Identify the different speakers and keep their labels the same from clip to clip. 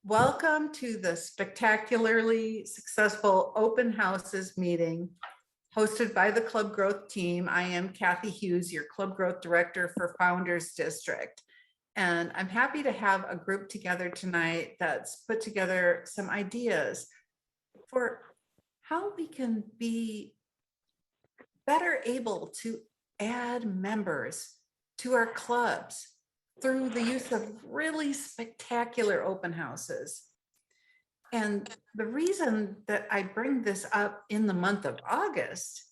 Speaker 1: Welcome to the spectacularly successful open houses meeting hosted by the Club Growth team. I am Kathy Hughes, your Club Growth Director for Founders District. And I'm happy to have a group together tonight that's put together some ideas for how we can be better able to add members to our clubs through the use of really spectacular open houses. And the reason that I bring this up in the month of August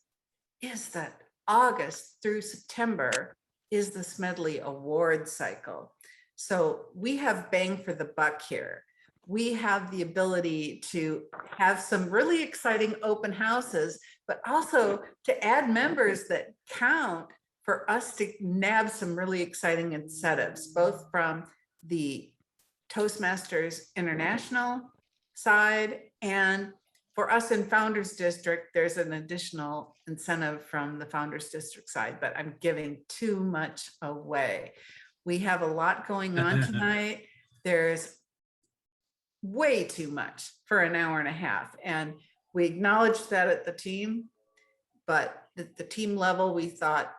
Speaker 1: is that August through September is the Smedley Award cycle. So we have bang for the buck here. We have the ability to have some really exciting open houses, but also to add members that count for us to nab some really exciting incentives, both from the Toastmasters International side and for us in Founders District, there's an additional incentive from the Founders District side, but I'm giving too much away. We have a lot going on tonight. There's way too much for an hour and a half. And we acknowledged that at the team, but at the team level, we thought,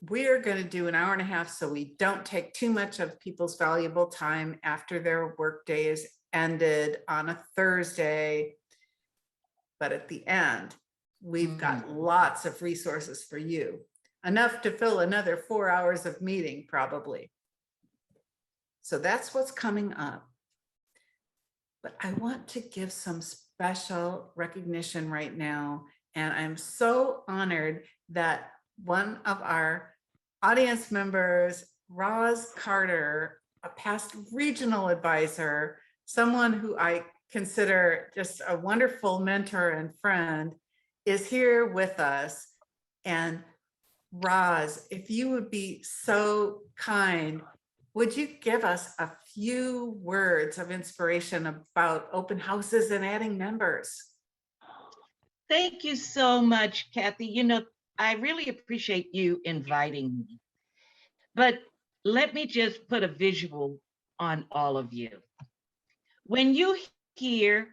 Speaker 1: we're going to do an hour and a half so we don't take too much of people's valuable time after their work day is ended on a Thursday. But at the end, we've got lots of resources for you, enough to fill another 4 hours of meeting probably. So that's what's coming up. But I want to give some special recognition right now. And I'm so honored that one of our audience members, Roz Carter, a past regional advisor, someone who I consider just a wonderful mentor and friend, is here with us. And Roz, if you would be so kind, would you give us a few words of inspiration about open houses and adding members?
Speaker 2: Thank you so much, Kathy. You know, I really appreciate you inviting me. But let me just put a visual on all of you. When you hear,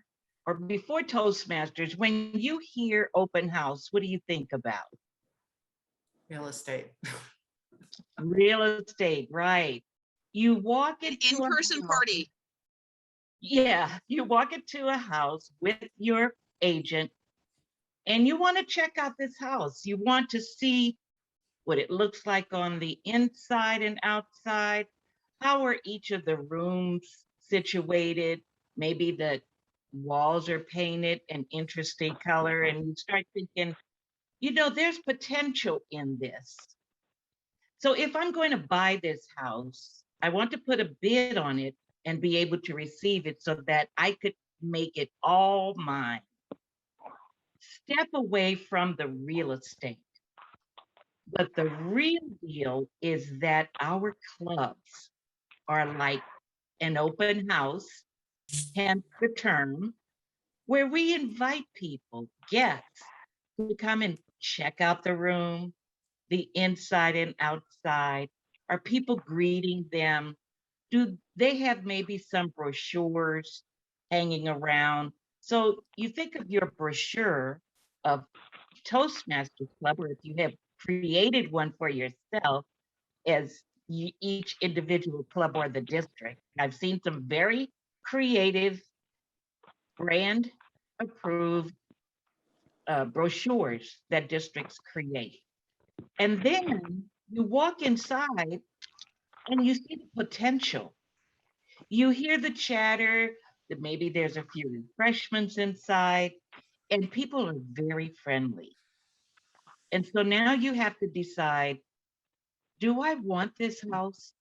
Speaker 2: or before Toastmasters, when you hear open house, what do you think about?
Speaker 1: Real estate.
Speaker 2: Real estate, right. You walk into an in-person party. Yeah, you walk into a house with your agent and you want to check out this house. You want to see what it looks like on the inside and outside. How are each of the rooms situated? Maybe the walls are painted an interesting color and you start thinking, you know, there's potential in this. So if I'm going to buy this house, I want to put a bid on it and be able to receive it so that I could make it all mine. Step away from the real estate. But the real deal is that our clubs are like an open house, hence the term, where we invite people, guests, to come and check out the room, the inside and outside. Are people greeting them? Do they have maybe some brochures hanging around? So you think of your brochure of Toastmasters Club, or if you have created one for yourself as each individual club or the district. I've seen some very creative, brand approved brochures that districts create. And then you walk inside and you see the potential. You hear the chatter that maybe there's a few refreshments inside, and people are very friendly. And so now you have to decide, do I want this house?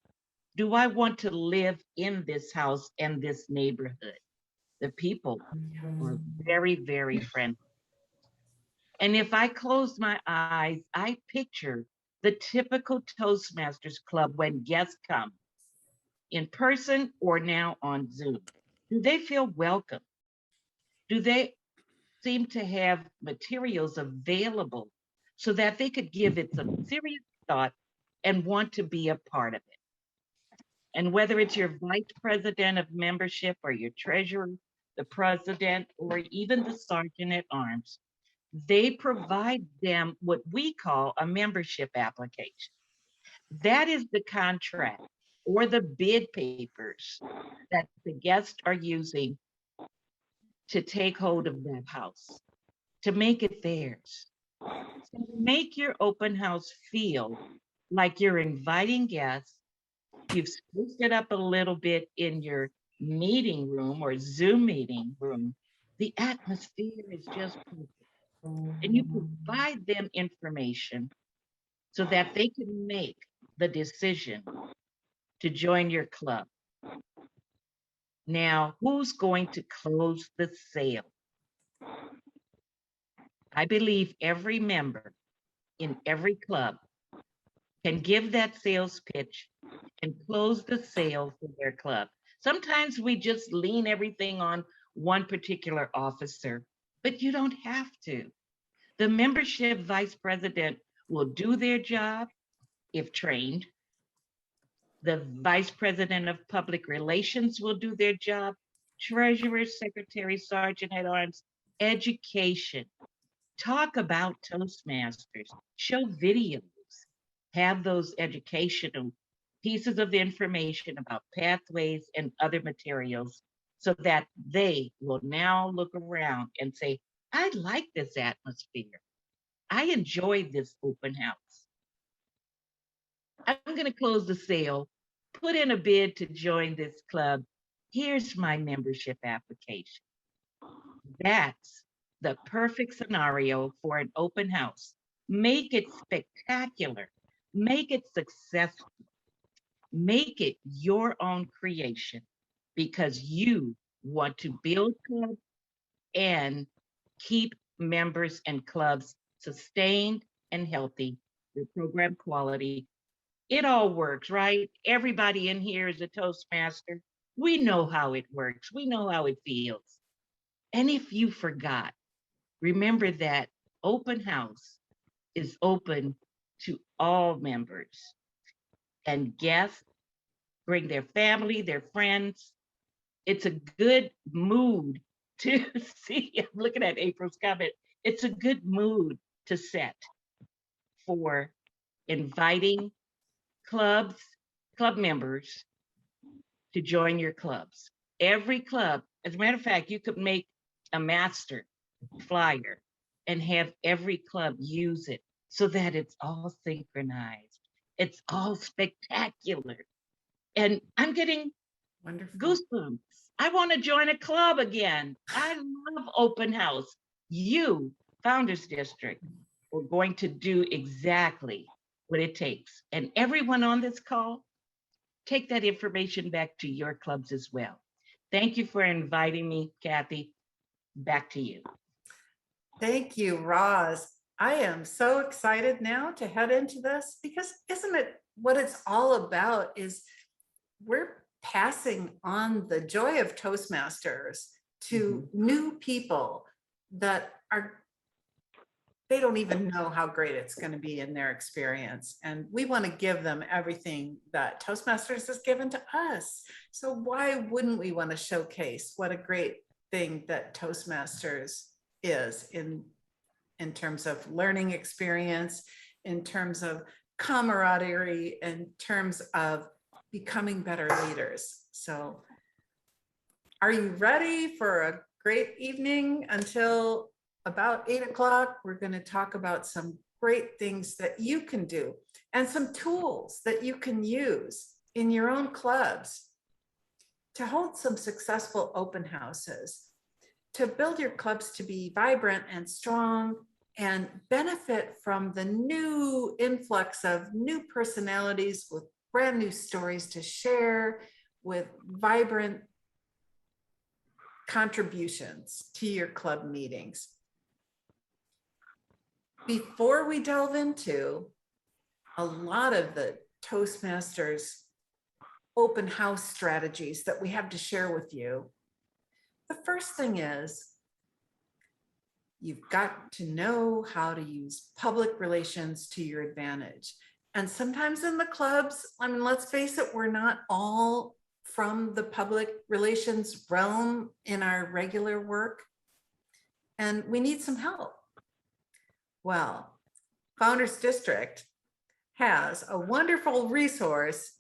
Speaker 2: Do I want to live in this house and this neighborhood? The people are very, very friendly. And if I close my eyes, I picture the typical Toastmasters Club when guests come in person or now on Zoom. Do they feel welcome? Do they seem to have materials available so that they could give it some serious thought and want to be a part of it? And whether it's your vice president of membership or your treasurer, the president, or even the sergeant at arms, they provide them what we call a membership application. That is the contract or the bid papers that the guests are using to take hold of that house, to make it theirs. So make your open house feel like you're inviting guests. You've spruced it up a little bit in your meeting room or Zoom meeting room. The atmosphere is just perfect. And you provide them information so that they can make the decision to join your club. Now, who's going to close the sale? I believe every member in every club can give that sales pitch and close the sale for their club. Sometimes we just lean everything on one particular officer, but you don't have to. The membership vice president will do their job if trained. The vice president of public relations will do their job. Treasurer, secretary, sergeant at arms, education. Talk about Toastmasters. Show videos. Have those educational pieces of information about pathways and other materials so that they will now look around and say, I like this atmosphere. I enjoy this open house. I'm going to close the sale, put in a bid to join this club. Here's my membership application. That's the perfect scenario for an open house. Make it spectacular. Make it successful. Make it your own creation because you want to build clubs and keep members and clubs sustained and healthy with program quality. It all works, right? Everybody in here is a Toastmaster. We know how it works. We know how it feels. And if you forgot, remember that open house is open to all members, and guests bring their family, their friends. It's a good mood to see. I'm looking at April's comment. It's a good mood to set for inviting club members to join your clubs. Every club, as a matter of fact, you could make a master flyer and have every club use it so that it's all synchronized. It's all spectacular. And I'm getting
Speaker 1: Wonderful.
Speaker 2: goosebumps. I want to join a club again. I love open house. You, Founders District, are going to do exactly what it takes. And everyone on this call, take that information back to your clubs as well. Thank you for inviting me, Kathy. Back to you.
Speaker 1: Thank you, Roz. I am so excited now to head into this because isn't it what it's all about is we're passing on the joy of Toastmasters to new people that they don't even know how great it's going to be in their experience. And we want to give them everything that Toastmasters has given to us. So why wouldn't we want to showcase what a great thing that Toastmasters is in terms of learning experience, in terms of camaraderie, in terms of becoming better leaders. So are you ready for a great evening until about 8 o'clock? We're going to talk about some great things that you can do and some tools that you can use in your own clubs to hold some successful open houses, to build your clubs to be vibrant and strong and benefit from the new influx of new personalities with brand new stories to share, with vibrant contributions to your club meetings. Before we delve into a lot of the Toastmasters open house strategies that we have to share with you, the first thing is you've got to know how to use public relations to your advantage. And sometimes in the clubs, I mean, let's face it, we're not all from the public relations realm in our regular work, and we need some help. Well, Founders District has a wonderful resource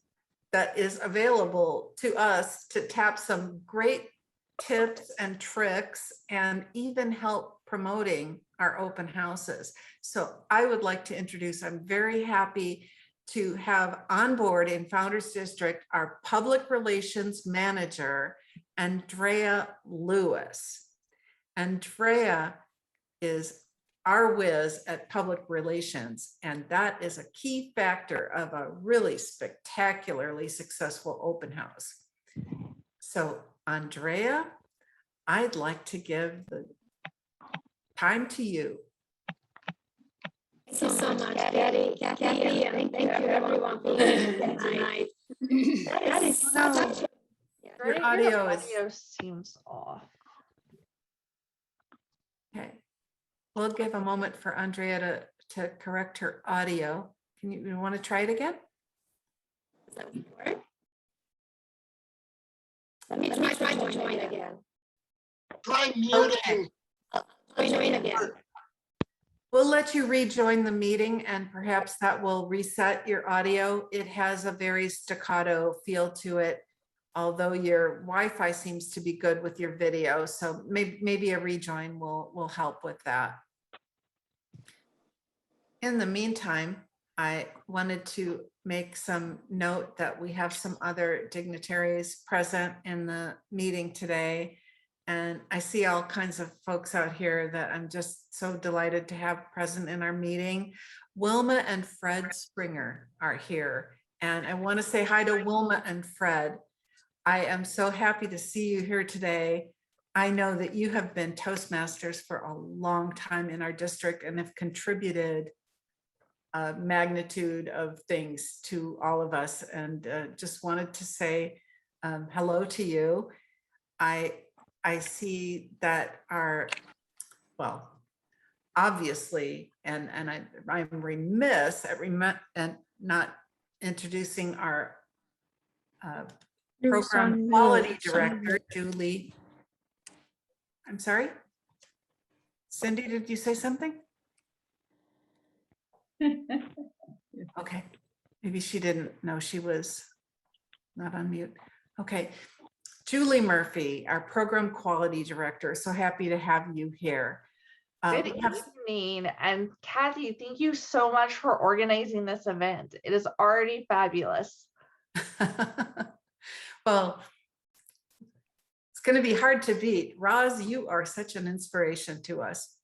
Speaker 1: that is available to us to tap some great tips and tricks and even help promoting our open houses. So I would like to introduce, I'm very happy to have on board in Founders District, our public relations manager, Andrea Lewis. Andrea is our whiz at public relations, and that is a key factor of a really spectacularly successful open house. So Andrea, I'd like to give the time to you.
Speaker 3: Thank you so much, Kathy, and thank you everyone for being here tonight. That is such
Speaker 1: Your audio is
Speaker 4: seems off.
Speaker 1: okay. We'll give a moment for Andrea to correct her audio. Can you want to try it again?
Speaker 3: Let me try to join again.
Speaker 5: Try muting.
Speaker 3: Join again.
Speaker 1: We'll let you rejoin the meeting and perhaps that will reset your audio. It has a very staccato feel to it, although your Wi-Fi seems to be good with your video. So maybe a rejoin will help with that. In the meantime, I wanted to make some note that we have some other dignitaries present in the meeting today. And I see all kinds of folks out here that I'm just so delighted to have present in our meeting. Wilma and Fred Springer are here. And I want to say hi to Wilma and Fred. I am so happy to see you here today. I know that you have been Toastmasters for a long time in our district and have contributed a magnitude of things to all of us, and just wanted to say hello to you. I see that our, well, obviously, and I'm remiss at not introducing our program quality director, Julie. I'm sorry, Cindy, did you say something? Okay, maybe she didn't know she was not on mute. Okay, Julie Murphy, our program quality director. So happy to have you here.
Speaker 4: Good evening, and Kathy, thank you so much for organizing this event. It is already fabulous.
Speaker 1: Well, it's going to be hard to beat. Roz, you are such an inspiration to us.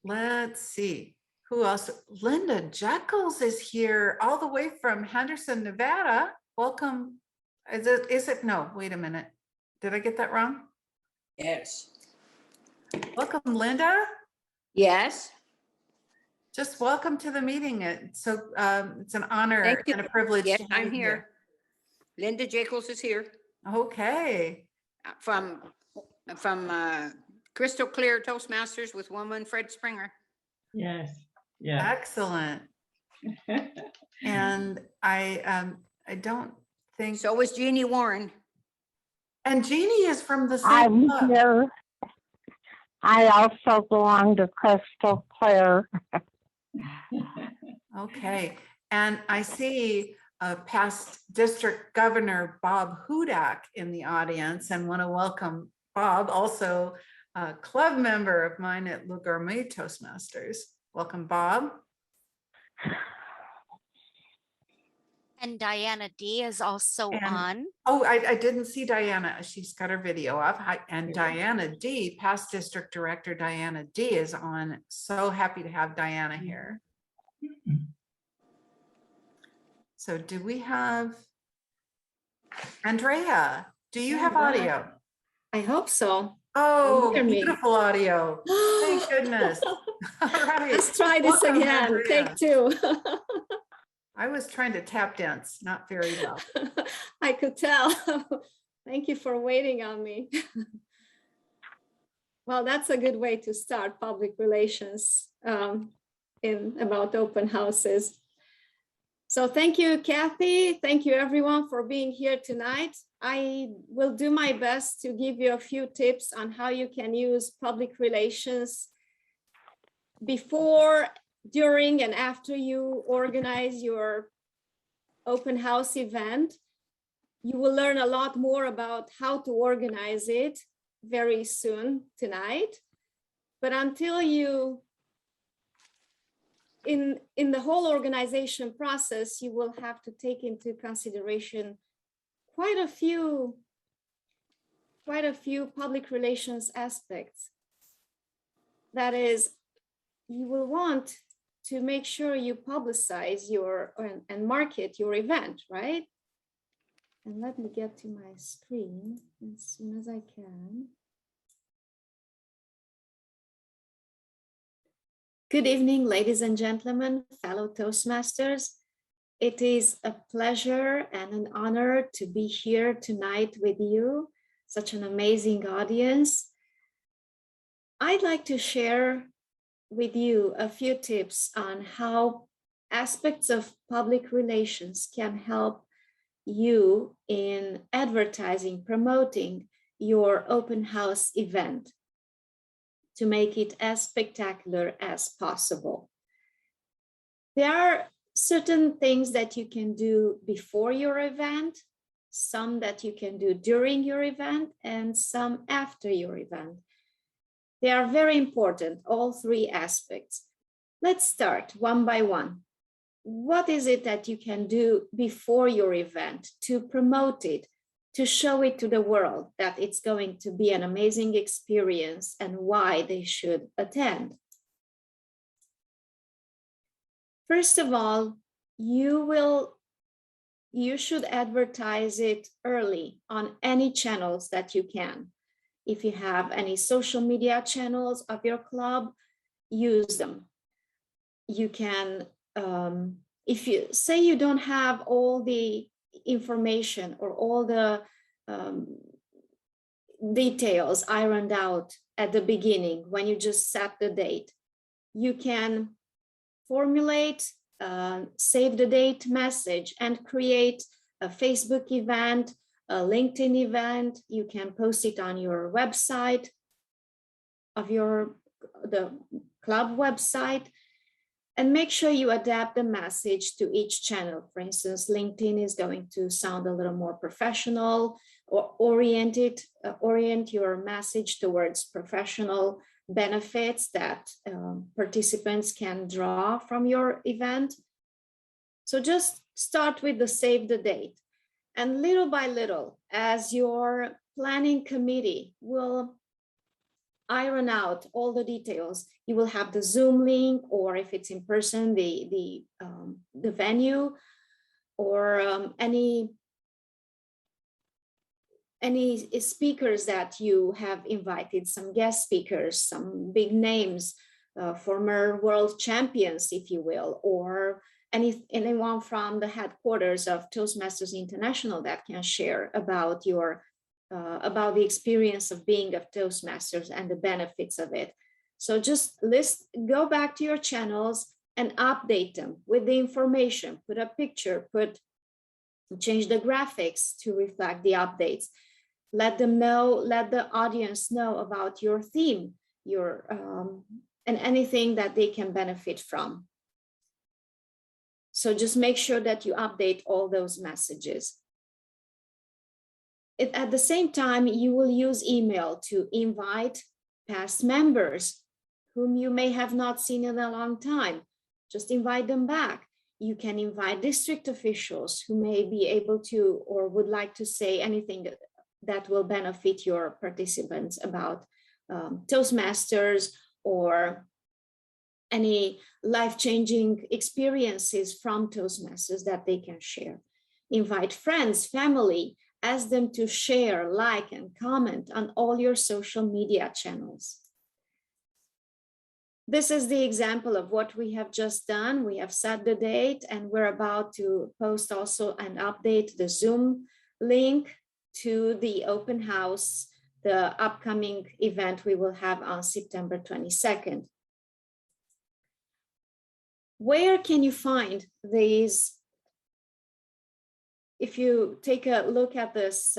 Speaker 1: Let's see, who else? Linda Jekyll is here all the way from Henderson, Nevada. Welcome. Is it? No, wait a minute. Did I get that wrong?
Speaker 6: Yes.
Speaker 1: Welcome, Linda.
Speaker 6: Yes.
Speaker 1: Just welcome to the meeting. It's an honor and a privilege.
Speaker 6: Yes,
Speaker 1: to have
Speaker 6: I'm
Speaker 1: you
Speaker 6: here. Linda Jacobs is here
Speaker 1: Okay.
Speaker 6: from Crystal Clear Toastmasters with Woman Fred Springer.
Speaker 7: Yes, yeah.
Speaker 1: Excellent. And I don't think
Speaker 6: So was Jeannie Warren.
Speaker 1: And Jeannie is from the same
Speaker 8: I'm
Speaker 1: club.
Speaker 8: here. I also belong to Crystal Clear.
Speaker 1: Okay, and I see past District Governor Bob Hudak in the audience, and want to welcome Bob, also a club member of mine at Le Gourmet Toastmasters. Welcome, Bob.
Speaker 9: And Diana D is also
Speaker 1: And-
Speaker 9: on.
Speaker 1: Oh, I didn't see Diana. She's got her video up. Hi, and Diana D, past District Director Diana D is on. So happy to have Diana here. So do we have Andrea? Do you have audio?
Speaker 3: I hope so.
Speaker 1: Oh,
Speaker 3: Hear me.
Speaker 1: beautiful audio. Thank goodness. All right.
Speaker 3: Let's try this
Speaker 1: Welcome,
Speaker 3: again.
Speaker 1: Andrea.
Speaker 3: Take two.
Speaker 1: I was trying to tap dance, not very well.
Speaker 3: I could tell. Thank you for waiting on me. Well, that's a good way to start public relations. about open houses. So thank you, Kathy. Thank you everyone for being here tonight. I will do my best to give you a few tips on how you can use public relations before, during, and after you organize your open house event. You will learn a lot more about how to organize it very soon tonight. But until you, in the whole organization process, you will have to take into consideration quite a few public relations aspects. That is, you will want to make sure you publicize your and market your event, right? And let me get to my screen as soon as I can. Good evening, ladies and gentlemen, fellow Toastmasters. It is a pleasure and an honor to be here tonight with you, such an amazing audience. I'd like to share with you a few tips on how aspects of public relations can help you in advertising, promoting your open house event to make it as spectacular as possible. There are certain things that you can do before your event, some that you can do during your event, and some after your event. They are very important, all three aspects. Let's start one by one. What is it that you can do before your event to promote it, to show it to the world that it's going to be an amazing experience and why they should attend? First of all, you should advertise it early on any channels that you can. If you have any social media channels of your club, use them. You can, if you say you don't have all the information or all the details ironed out at the beginning when you just set the date, you can formulate save the date message and create a Facebook event, a LinkedIn event. You can post it on your website of the club website, and make sure you adapt the message to each channel. For instance, LinkedIn is going to sound a little more professional, or orient your message towards professional benefits that participants can draw from your event. So just start with the save the date, and little by little, as your planning committee will iron out all the details, you will have the Zoom link, or if it's in person, the venue, or any speakers that you have invited, some guest speakers, some big names, former world champions, if you will, or anyone from the headquarters of Toastmasters International that can share about about the experience of being a Toastmasters and the benefits of it. So just go back to your channels and update them with the information, put a picture, change the graphics to reflect the updates. Let them know, let the audience know about your theme, and anything that they can benefit from. So just make sure that you update all those messages. At the same time, you will use email to invite past members whom you may have not seen in a long time. Just invite them back. You can invite district officials who may be able to or would like to say anything that will benefit your participants about Toastmasters or any life-changing experiences from Toastmasters that they can share. Invite friends, family, ask them to share, like, and comment on all your social media channels. This is the example of what we have just done. We have set the date, and we're about to post also and update the Zoom link to the open house, the upcoming event we will have on September 22nd. Where can you find these? If you take a look at this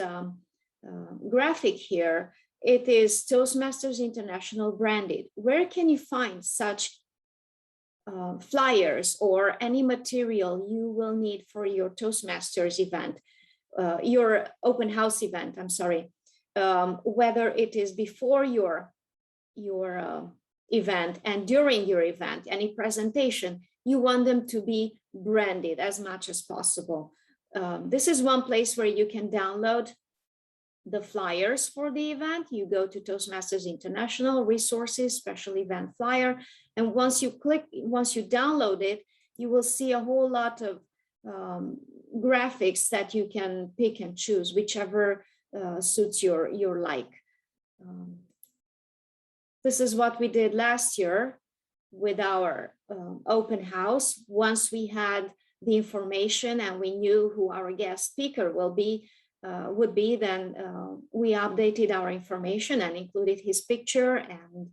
Speaker 3: graphic here, it is Toastmasters International branded. Where can you find such flyers or any material you will need for your Toastmasters event, your open house event, I'm sorry, whether it is before your event and during your event, any presentation, you want them to be branded as much as possible. This is one place where you can download the flyers for the event. You go to Toastmasters International Resources, Special Event Flyer. And once you download it, you will see a whole lot of graphics that you can pick and choose, whichever suits your like. This is what we did last year with our open house. Once we had the information and we knew who our guest speaker would be, then we updated our information and included his picture and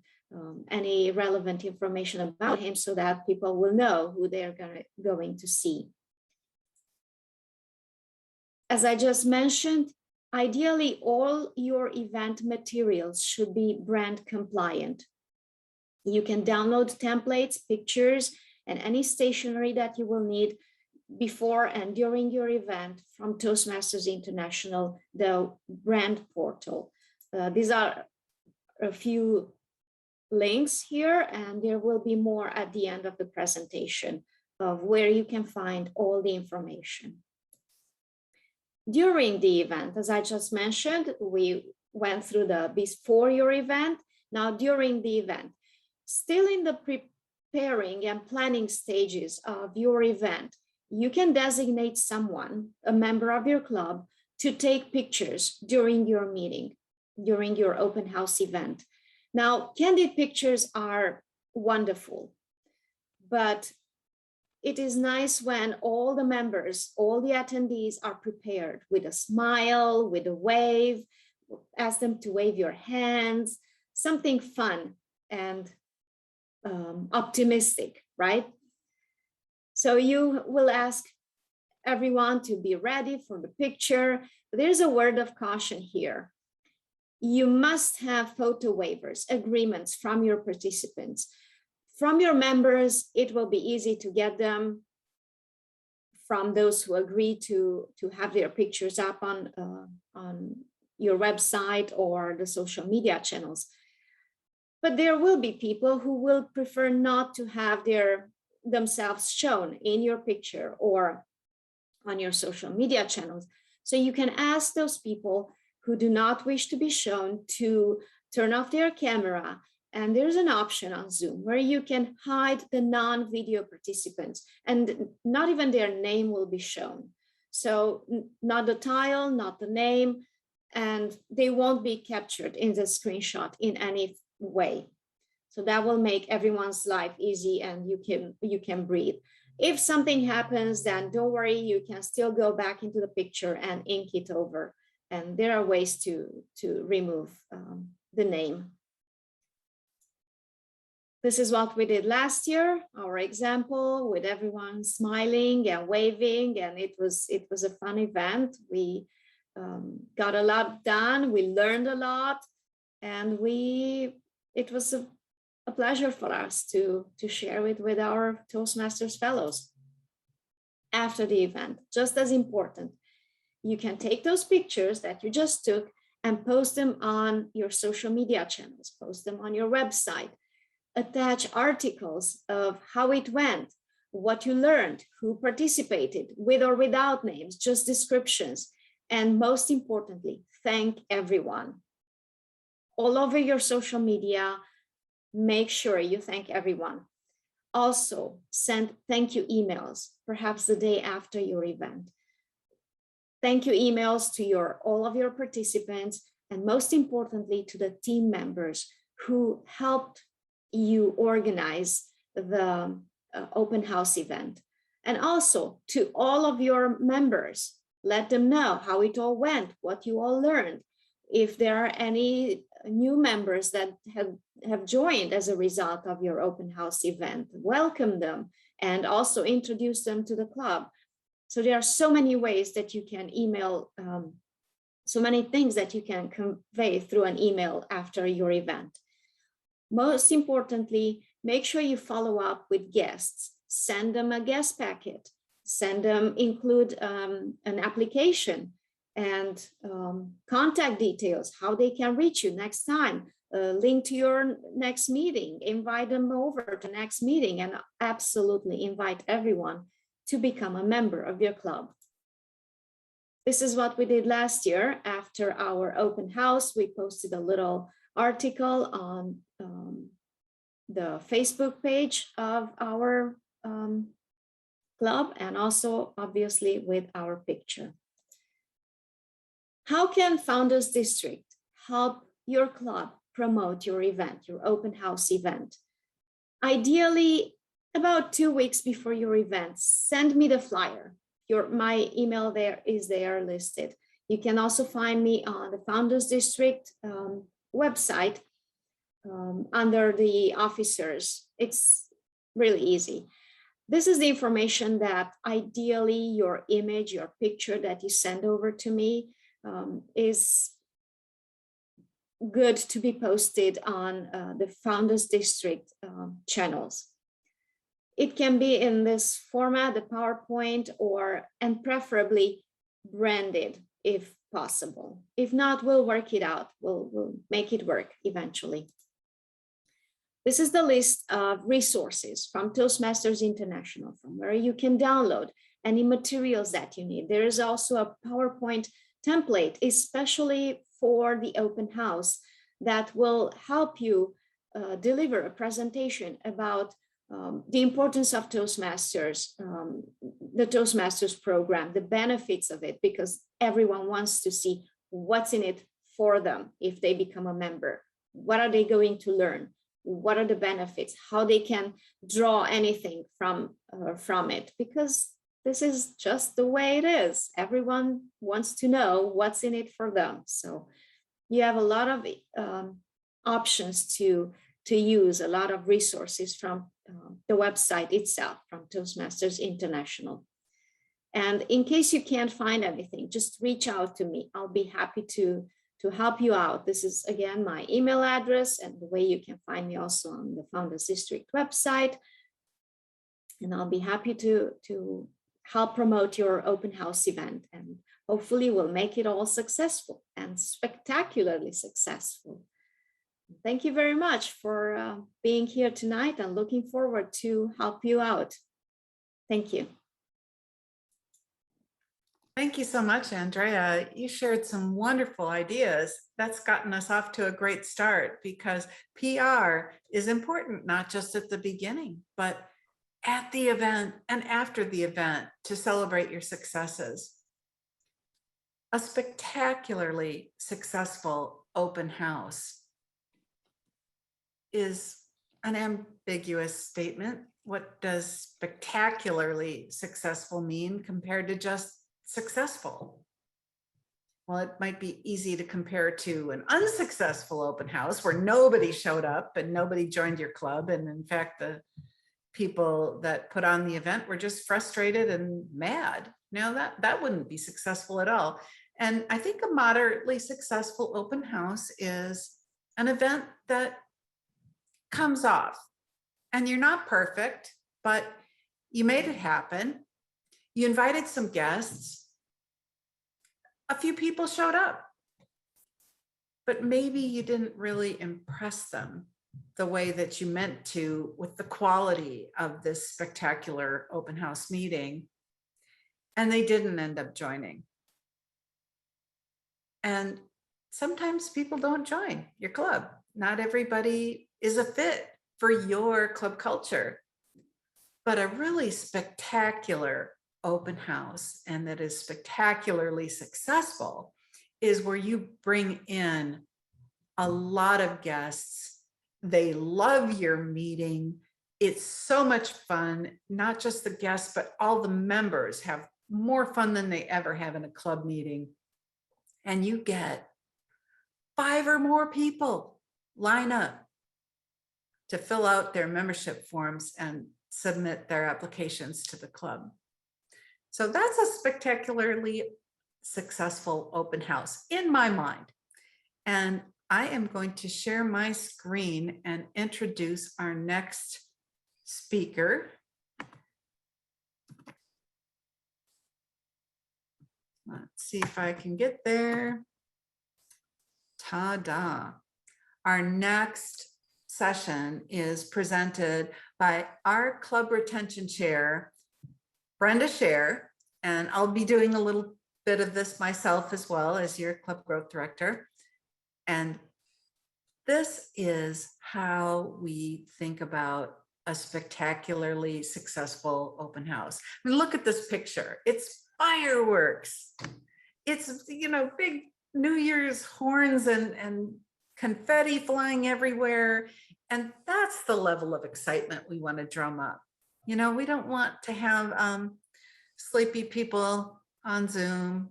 Speaker 3: any relevant information about him so that people will know who they're going to see. As I just mentioned, ideally all your event materials should be brand compliant. You can download templates, pictures, and any stationery that you will need before and during your event from Toastmasters International, the brand portal. These are a few links here, and there will be more at the end of the presentation of where you can find all the information. During the event, as I just mentioned, we went through the before your event. Now during the event, still in the preparing and planning stages of your event, you can designate someone, a member of your club, to take pictures during your meeting, during your open house event. Now, candid pictures are wonderful, but it is nice when all the members, all the attendees are prepared with a smile, with a wave, ask them to wave your hands, something fun and optimistic, right? So you will ask everyone to be ready for the picture. There's a word of caution here. You must have photo waivers, agreements from your participants. From your members, it will be easy to get them. From those who agree to have their pictures up on your website or the social media channels. But there will be people who will prefer not to have themselves shown in your picture or on your social media channels. So you can ask those people who do not wish to be shown to turn off their camera. And there's an option on Zoom where you can hide the non-video participants and not even their name will be shown. So not the title, not the name, and they won't be captured in the screenshot in any way. So that will make everyone's life easy and you can breathe. If something happens, then don't worry, you can still go back into the picture and ink it over. And there are ways to remove the name. This is what we did last year, our example with everyone smiling and waving, and it was a fun event. We got a lot done, we learned a lot, and it was a pleasure for us to share it with our Toastmasters fellows. After the event, just as important, you can take those pictures that you just took and post them on your social media channels, post them on your website, attach articles of how it went, what you learned, who participated, with or without names, just descriptions, and most importantly, thank everyone. All over your social media, make sure you thank everyone. Also, send thank you emails, perhaps the day after your event. Thank you emails to all of your participants, and most importantly, to the team members who helped you organize the open house event. And also to all of your members, let them know how it all went, what you all learned. If there are any new members that have joined as a result of your open house event, welcome them and also introduce them to the club. So there are so many ways that you can email, so many things that you can convey through an email after your event. Most importantly, make sure you follow up with guests. Send them a guest packet. Send them, include an application and contact details, how they can reach you next time, link to your next meeting, invite them over to next meeting, and absolutely invite everyone to become a member of your club. This is what we did last year. After our open house, we posted a little article on the Facebook page of our club, and also obviously with our picture. How can Founders District help your club promote your event, your open house event? Ideally, about 2 weeks before your event, send me the flyer. My email is there listed. You can also find me on the Founders District website under the officers. It's really easy. This is the information that ideally your image, your picture that you send over to me is good to be posted on the Founders District channels. It can be in this format, the PowerPoint, and preferably branded if possible. If not, we'll work it out. We'll make it work eventually. This is the list of resources from Toastmasters International, from where you can download any materials that you need. There is also a PowerPoint template, especially for the open house, that will help you deliver a presentation about the importance of Toastmasters, the Toastmasters program, the benefits of it, because everyone wants to see what's in it for them if they become a member. What are they going to learn? What are the benefits? How they can draw anything from it? Because this is just the way it is. Everyone wants to know what's in it for them. So you have a lot of options to use, a lot of resources from the website itself, from Toastmasters International. And in case you can't find anything, just reach out to me. I'll be happy to help you out. This is, again, my email address, and the way you can find me also on the Founders District website. And I'll be happy to help promote your open house event, and hopefully we'll make it all successful and spectacularly successful. Thank you very much for being here tonight, and looking forward to help you out. Thank you.
Speaker 1: Thank you so much, Andrea. You shared some wonderful ideas. That's gotten us off to a great start, because PR is important, not just at the beginning, but at the event and after the event, to celebrate your successes. A spectacularly successful open house is an ambiguous statement. What does spectacularly successful mean compared to just successful? Well, it might be easy to compare to an unsuccessful open house where nobody showed up and nobody joined your club. And in fact, the people that put on the event were just frustrated and mad. Now that wouldn't be successful at all. And I think a moderately successful open house is an event that comes off, and you're not perfect, but you made it happen. You invited some guests. A few people showed up, but maybe you didn't really impress them the way that you meant to with the quality of this spectacular open house meeting, and they didn't end up joining. And sometimes people don't join your club. Not everybody is a fit for your club culture, but a really spectacular open house, and that is spectacularly successful, is where you bring in a lot of guests. They love your meeting. It's so much fun. Not just the guests, but all the members have more fun than they ever have in a club meeting. And you get 5 or more people line up to fill out their membership forms, and submit their applications to the club. So that's a spectacularly successful open house in my mind. And I am going to share my screen and introduce our next speaker. Let's see if I can get there. Ta-da. Our next session is presented by our club retention chair, Brenda Scher, and I'll be doing a little bit of this myself as well as your club growth director. And this is how we think about a spectacularly successful open house. I mean, look at this picture. It's fireworks. It's, big New Year's horns and confetti flying everywhere. And that's the level of excitement we want to drum up. We don't want to have sleepy people on Zoom,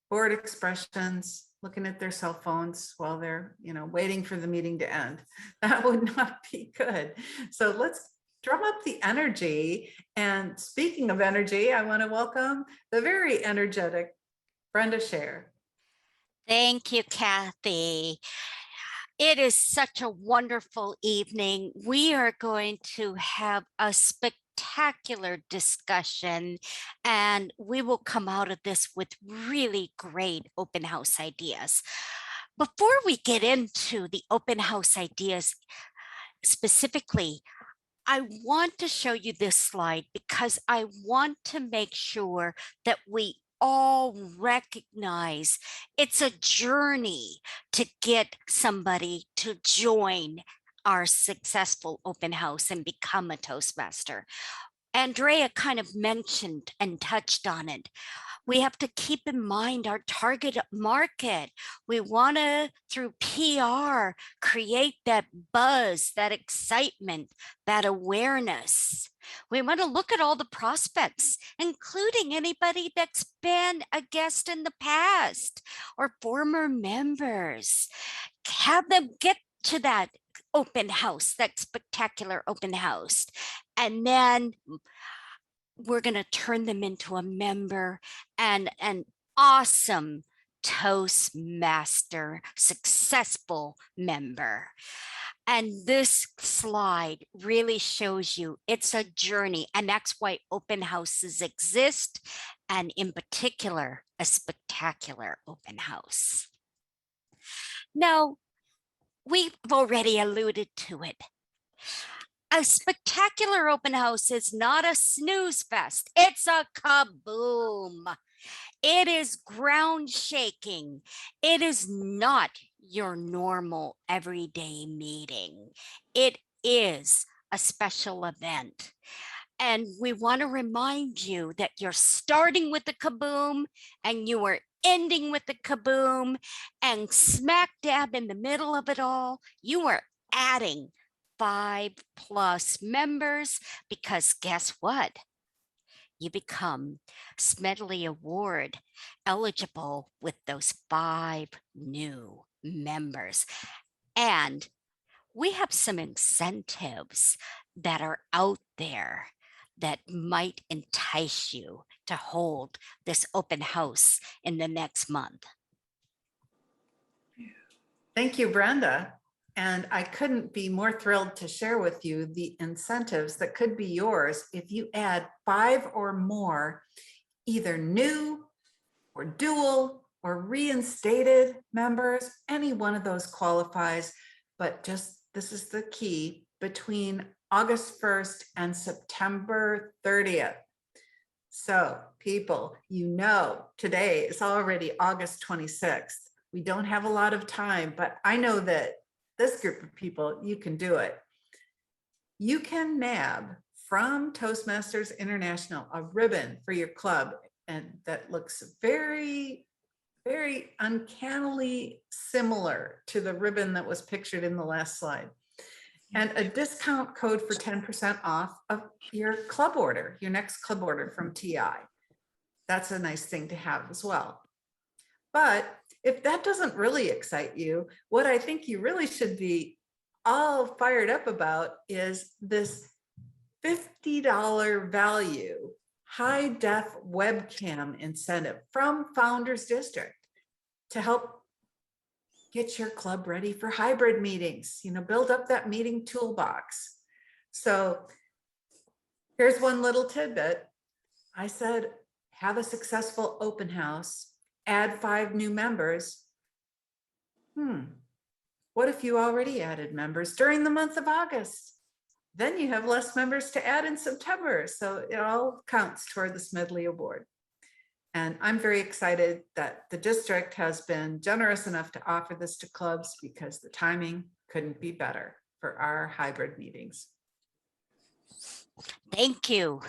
Speaker 1: bored expressions, looking at their cell phones while they're, waiting for the meeting to end. That would not be good. So let's drum up the energy. And speaking of energy, I want to welcome the very energetic Brenda Scher.
Speaker 9: Thank you, Kathy. It is such a wonderful evening. We are going to have a spectacular discussion, and we will come out of this with really great open house ideas. Before we get into the open house ideas specifically, I want to show you this slide because I want to make sure that we all recognize it's a journey to get somebody to join our successful open house and become a Toastmaster. Andrea kind of mentioned and touched on it. We have to keep in mind our target market. We want to, through PR, create that buzz, that excitement, that awareness. We want to look at all the prospects, including anybody that's been a guest in the past or former members. Have them get to that open house, that spectacular open house. And then we're going to turn them into a member and an awesome Toastmaster, successful member. And this slide really shows you it's a journey, and that's why open houses exist, and in particular, a spectacular open house. Now, we've already alluded to it. A spectacular open house is not a snooze fest. It's a kaboom. It is ground shaking. It is not your normal everyday meeting. It is a special event. And we want to remind you that you're starting with the kaboom and you are ending with the kaboom, and smack dab in the middle of it all, you are adding 5+ members, because guess what? You become Smedley Award eligible with those 5 new members. And we have some incentives that are out there that might entice you to hold this open house in the next month.
Speaker 1: Thank you, Brenda. And I couldn't be more thrilled to share with you the incentives that could be yours if you add 5 or more, either new or dual or reinstated members. Any one of those qualifies, but just this is the key, between August 1st and September 30th. So people, today is already August 26th. We don't have a lot of time, but I know that this group of people, you can do it. You can nab from Toastmasters International a ribbon for your club, and that looks very, very uncannily similar to the ribbon that was pictured in the last slide. And a discount code for 10% off of your club order, your next club order from TI. That's a nice thing to have as well. But if that doesn't really excite you, what I think you really should be all fired up about is this $50 value high def webcam incentive from Founders District to help get your club ready for hybrid meetings, build up that meeting toolbox. So here's one little tidbit. I said, have a successful open house, add 5 new members. What if you already added members during the month of August? Then you have less members to add in September. So it all counts toward the Smedley Award. And I'm very excited that the district has been generous enough to offer this to clubs because the timing couldn't be better for our hybrid meetings.
Speaker 9: Thank you.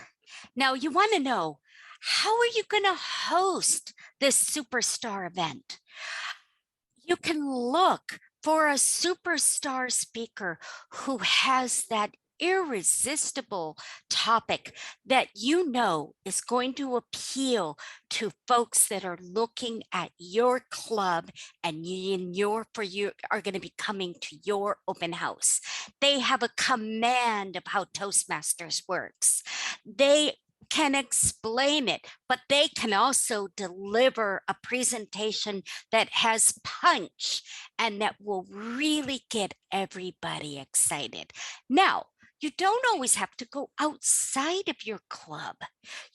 Speaker 9: Now you want to know, how are you going to host this superstar event? You can look for a superstar speaker who has that irresistible topic that you know is going to appeal to folks that are looking at your club and are going to be coming to your open house. They have a command of how Toastmasters works. They can explain it, but they can also deliver a presentation that has punch and that will really get everybody excited. Now, you don't always have to go outside of your club.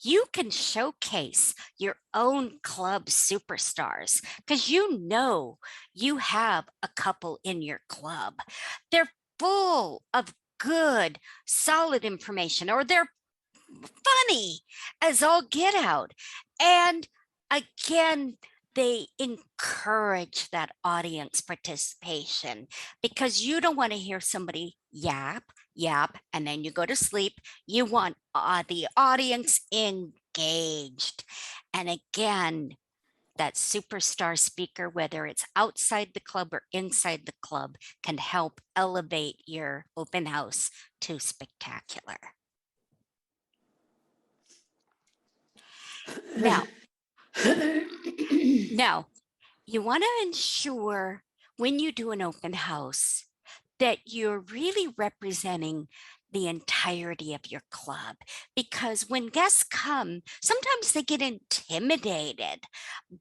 Speaker 9: You can showcase your own club superstars because you have a couple in your club. They're full of good, solid information, or they're funny as all get out. And again, they encourage that audience participation because you don't want to hear somebody yap, and then you go to sleep. You want the audience engaged. And again, that superstar speaker, whether it's outside the club or inside the club, can help elevate your open house to spectacular. Now, you want to ensure when you do an open house that you're really representing the entirety of your club, because when guests come, sometimes they get intimidated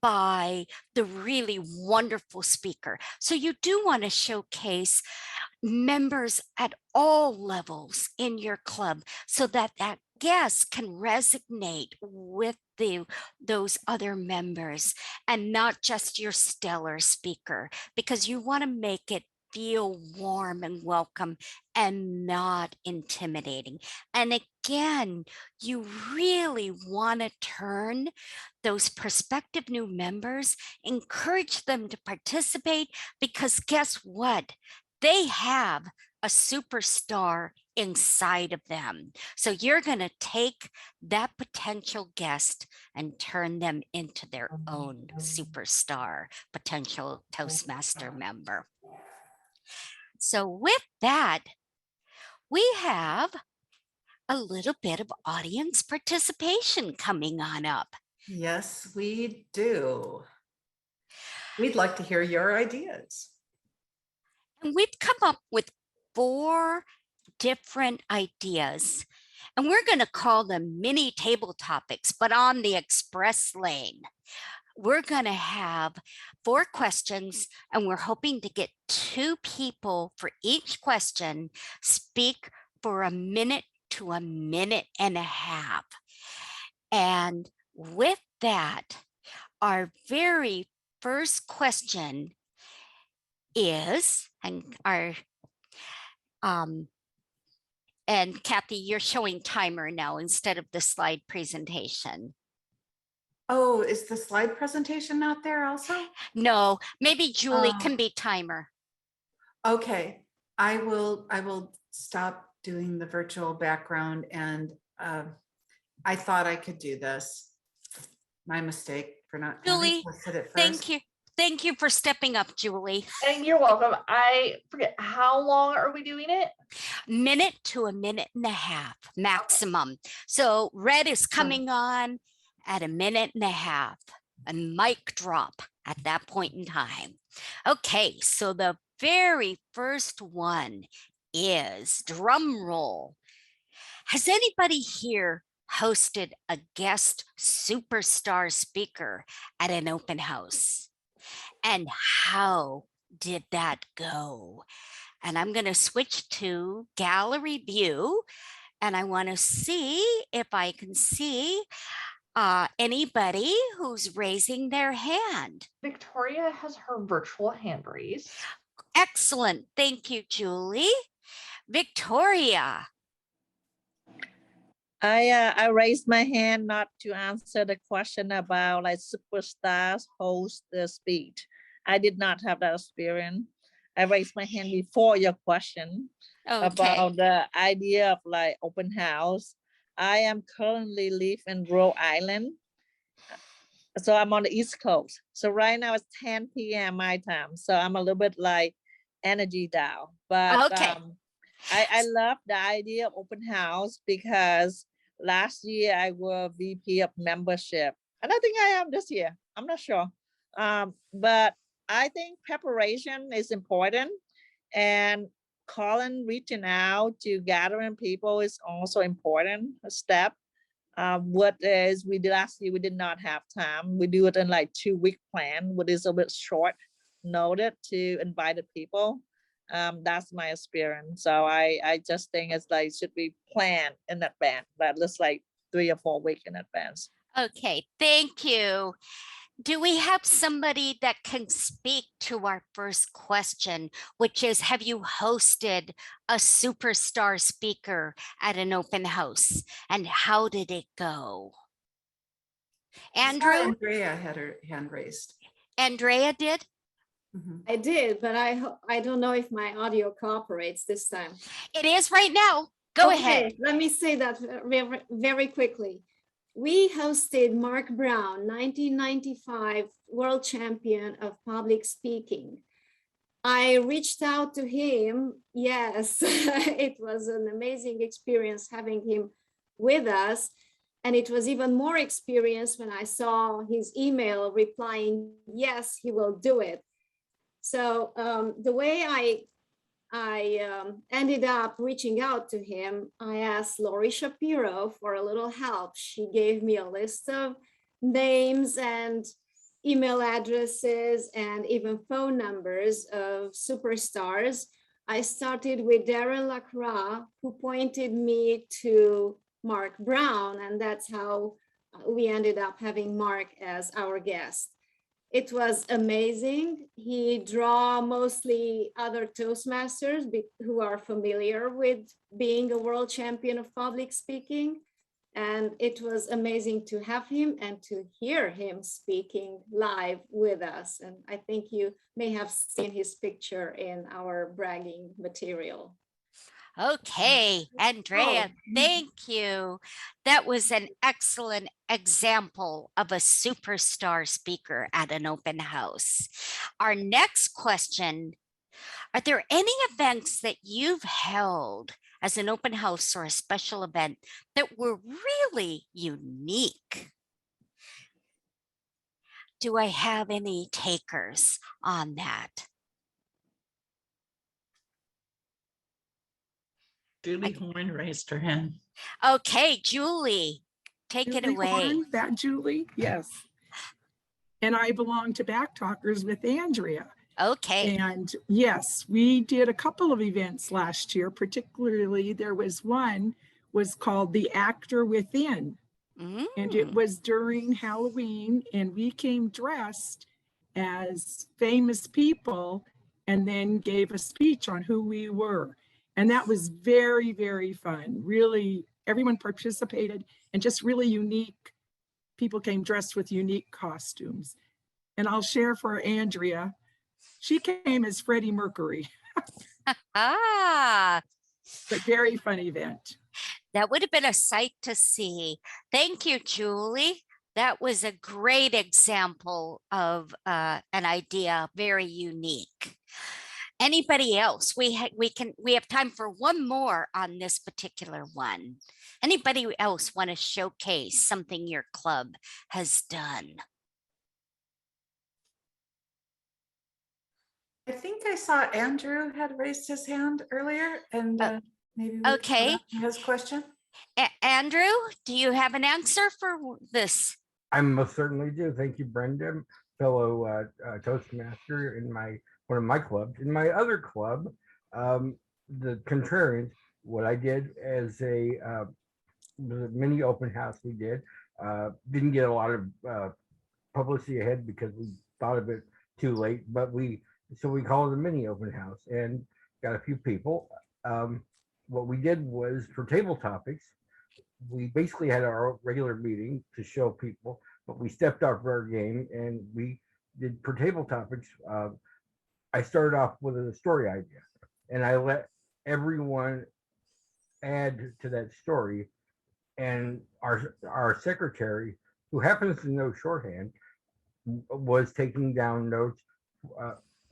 Speaker 9: by the really wonderful speaker. So you do want to showcase members at all levels in your club so that that guests can resonate with those other members and not just your stellar speaker, because you want to make it feel warm and welcome and not intimidating. And again, you really want to turn those prospective new members, encourage them to participate, because guess what? They have a superstar inside of them. So you're going to take that potential guest and turn them into their own superstar, potential Toastmaster member. So with that, we have a little bit of audience participation coming on up.
Speaker 1: Yes, we do. We'd like to hear your ideas.
Speaker 9: And we've come up with 4 different ideas, and we're going to call them mini table topics, but on the express lane. We're going to have 4 questions, and we're hoping to get 2 people for each question, speak for a minute to a minute and a half. And with that, our very first question is, and Kathy, you're showing timer now instead of the slide presentation.
Speaker 1: Oh, is the slide presentation not there also?
Speaker 9: No, maybe Julie can be timer.
Speaker 1: Okay, I will stop doing the virtual background, and I thought I could do this. My mistake for not.
Speaker 9: Julie, thank you. Thank you for stepping up, Julie.
Speaker 4: And you're welcome. I forget, how long are we doing it?
Speaker 9: Minute to a minute and a half maximum. So red is coming on at a minute and a half, a mic drop at that point in time. Okay, so the very first one is, drum roll, Has anybody here hosted a guest superstar speaker at an open house? And how did that go? And I'm going to switch to gallery view, and I want to see if I can see anybody who's raising their hand.
Speaker 4: Victoria has her virtual hand raised.
Speaker 9: Excellent. Thank you, Julie. Victoria.
Speaker 10: I raised my hand not to answer the question about like superstars host the speech. I did not have that experience. I raised my hand before your question about the idea of like open house. I am currently live in Rhode Island. So I'm on the East Coast. So right now it's 10 p.m. my time. So I'm a little bit like energy down. But I love the idea of open house because last year I was VP of membership. And I think I am this year. I'm not sure. But I think preparation is important. And calling, reaching out to gathering people is also important step. What is we did last year, we did not have time. We do it in like 2-week plan, which is a bit short noted to invite the people. That's my experience. So I just think it's like should be planned in advance, but let's like 3 or 4 weeks in advance.
Speaker 9: Okay, thank you. Do we have somebody that can speak to our first question, which is, have you hosted a superstar speaker at an open house? And how did it go? Andrew?
Speaker 1: Andrea had her hand raised.
Speaker 9: Andrea did?
Speaker 3: I did, but I don't know if my audio cooperates this time.
Speaker 9: It is right now. Go ahead.
Speaker 3: Let me say that very, very quickly. We hosted Mark Brown, 1995 world champion of public speaking. I reached out to him. Yes, it was an amazing experience having him with us. And it was even more experience when I saw his email replying, yes, he will do it. So the way I ended up reaching out to him, I asked Lori Shapiro for a little help. She gave me a list of names and email addresses and even phone numbers of superstars. I started with Darren Lacroix, who pointed me to Mark Brown, and that's how we ended up having Mark as our guest. It was amazing. He drew mostly other Toastmasters who are familiar with being a world champion of public speaking. And it was amazing to have him and to hear him speaking live with us. And I think you may have seen his picture in our bragging material.
Speaker 9: Okay, Andrea, thank you. That was an excellent example of a superstar speaker at an open house. Our next question, are there any events that you've held as an open house or a special event that were really unique? Do I have any takers on that?
Speaker 7: Julie Horn raised her hand.
Speaker 9: Okay, Julie, take it
Speaker 11: Julie
Speaker 9: away.
Speaker 11: Horn, that Julie, yes. And I belong to Back Talkers with Andrea.
Speaker 9: Okay.
Speaker 11: And yes, we did a couple of events last year. Particularly, there was one was called The Actor Within. And it was during Halloween, and we came dressed as famous people and then gave a speech on who we were. And that was very, very fun. Really, everyone participated and just really unique. People came dressed with unique costumes. And I'll share for Andrea, she came as Freddie Mercury.
Speaker 9: Ah.
Speaker 11: But very fun event.
Speaker 9: That would have been a sight to see. Thank you, Julie. That was a great example of an idea, very unique. Anybody else? We have time for one more on this particular one. Anybody else want to showcase something your club has done?
Speaker 1: I think I saw Andrew had raised his hand earlier, and maybe
Speaker 9: okay.
Speaker 1: his question.
Speaker 9: Andrew, do you have an answer for this?
Speaker 12: I most certainly do. Thank you, Brenda, fellow Toastmaster in one of my clubs. In my other club, the Contrarians, what I did as a mini open house we did, didn't get a lot of publicity ahead because we thought of it too late, but we called it a mini open house and got a few people. What we did was, for table topics, we basically had our regular meeting to show people, but we stepped up our game and we did, for table topics, I started off with a story idea and I let everyone add to that story, and our secretary, who happens to know shorthand, was taking down notes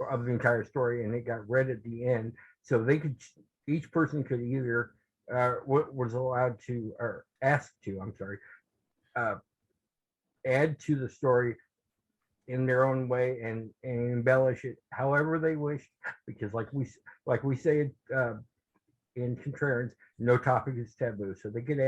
Speaker 12: of the entire story, and it got read at the end, so they could, each person could either was allowed to, or asked to, I'm sorry, add to the story in their own way and embellish it however they wish, because like we say in Contrarians, no topic is taboo. So they could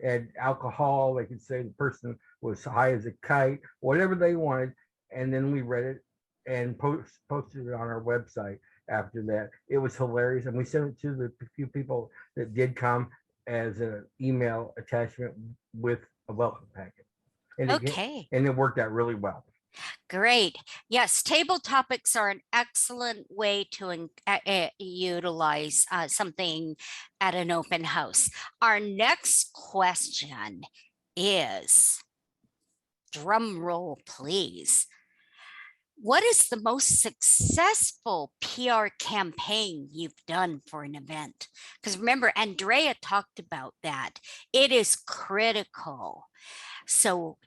Speaker 12: add alcohol, they could say the person was high as a kite, whatever they wanted, and then we read it and posted it on our website. After that, it was hilarious, and we sent it to the few people that did come as an email attachment with a welcome packet. And
Speaker 9: Okay.
Speaker 12: it worked out really well.
Speaker 9: Great. Yes, table topics are an excellent way to utilize something at an open house. Our next question is, drum roll, please. What is the most successful PR campaign you've done for an event? Because remember, Andrea talked about that. It is critical. So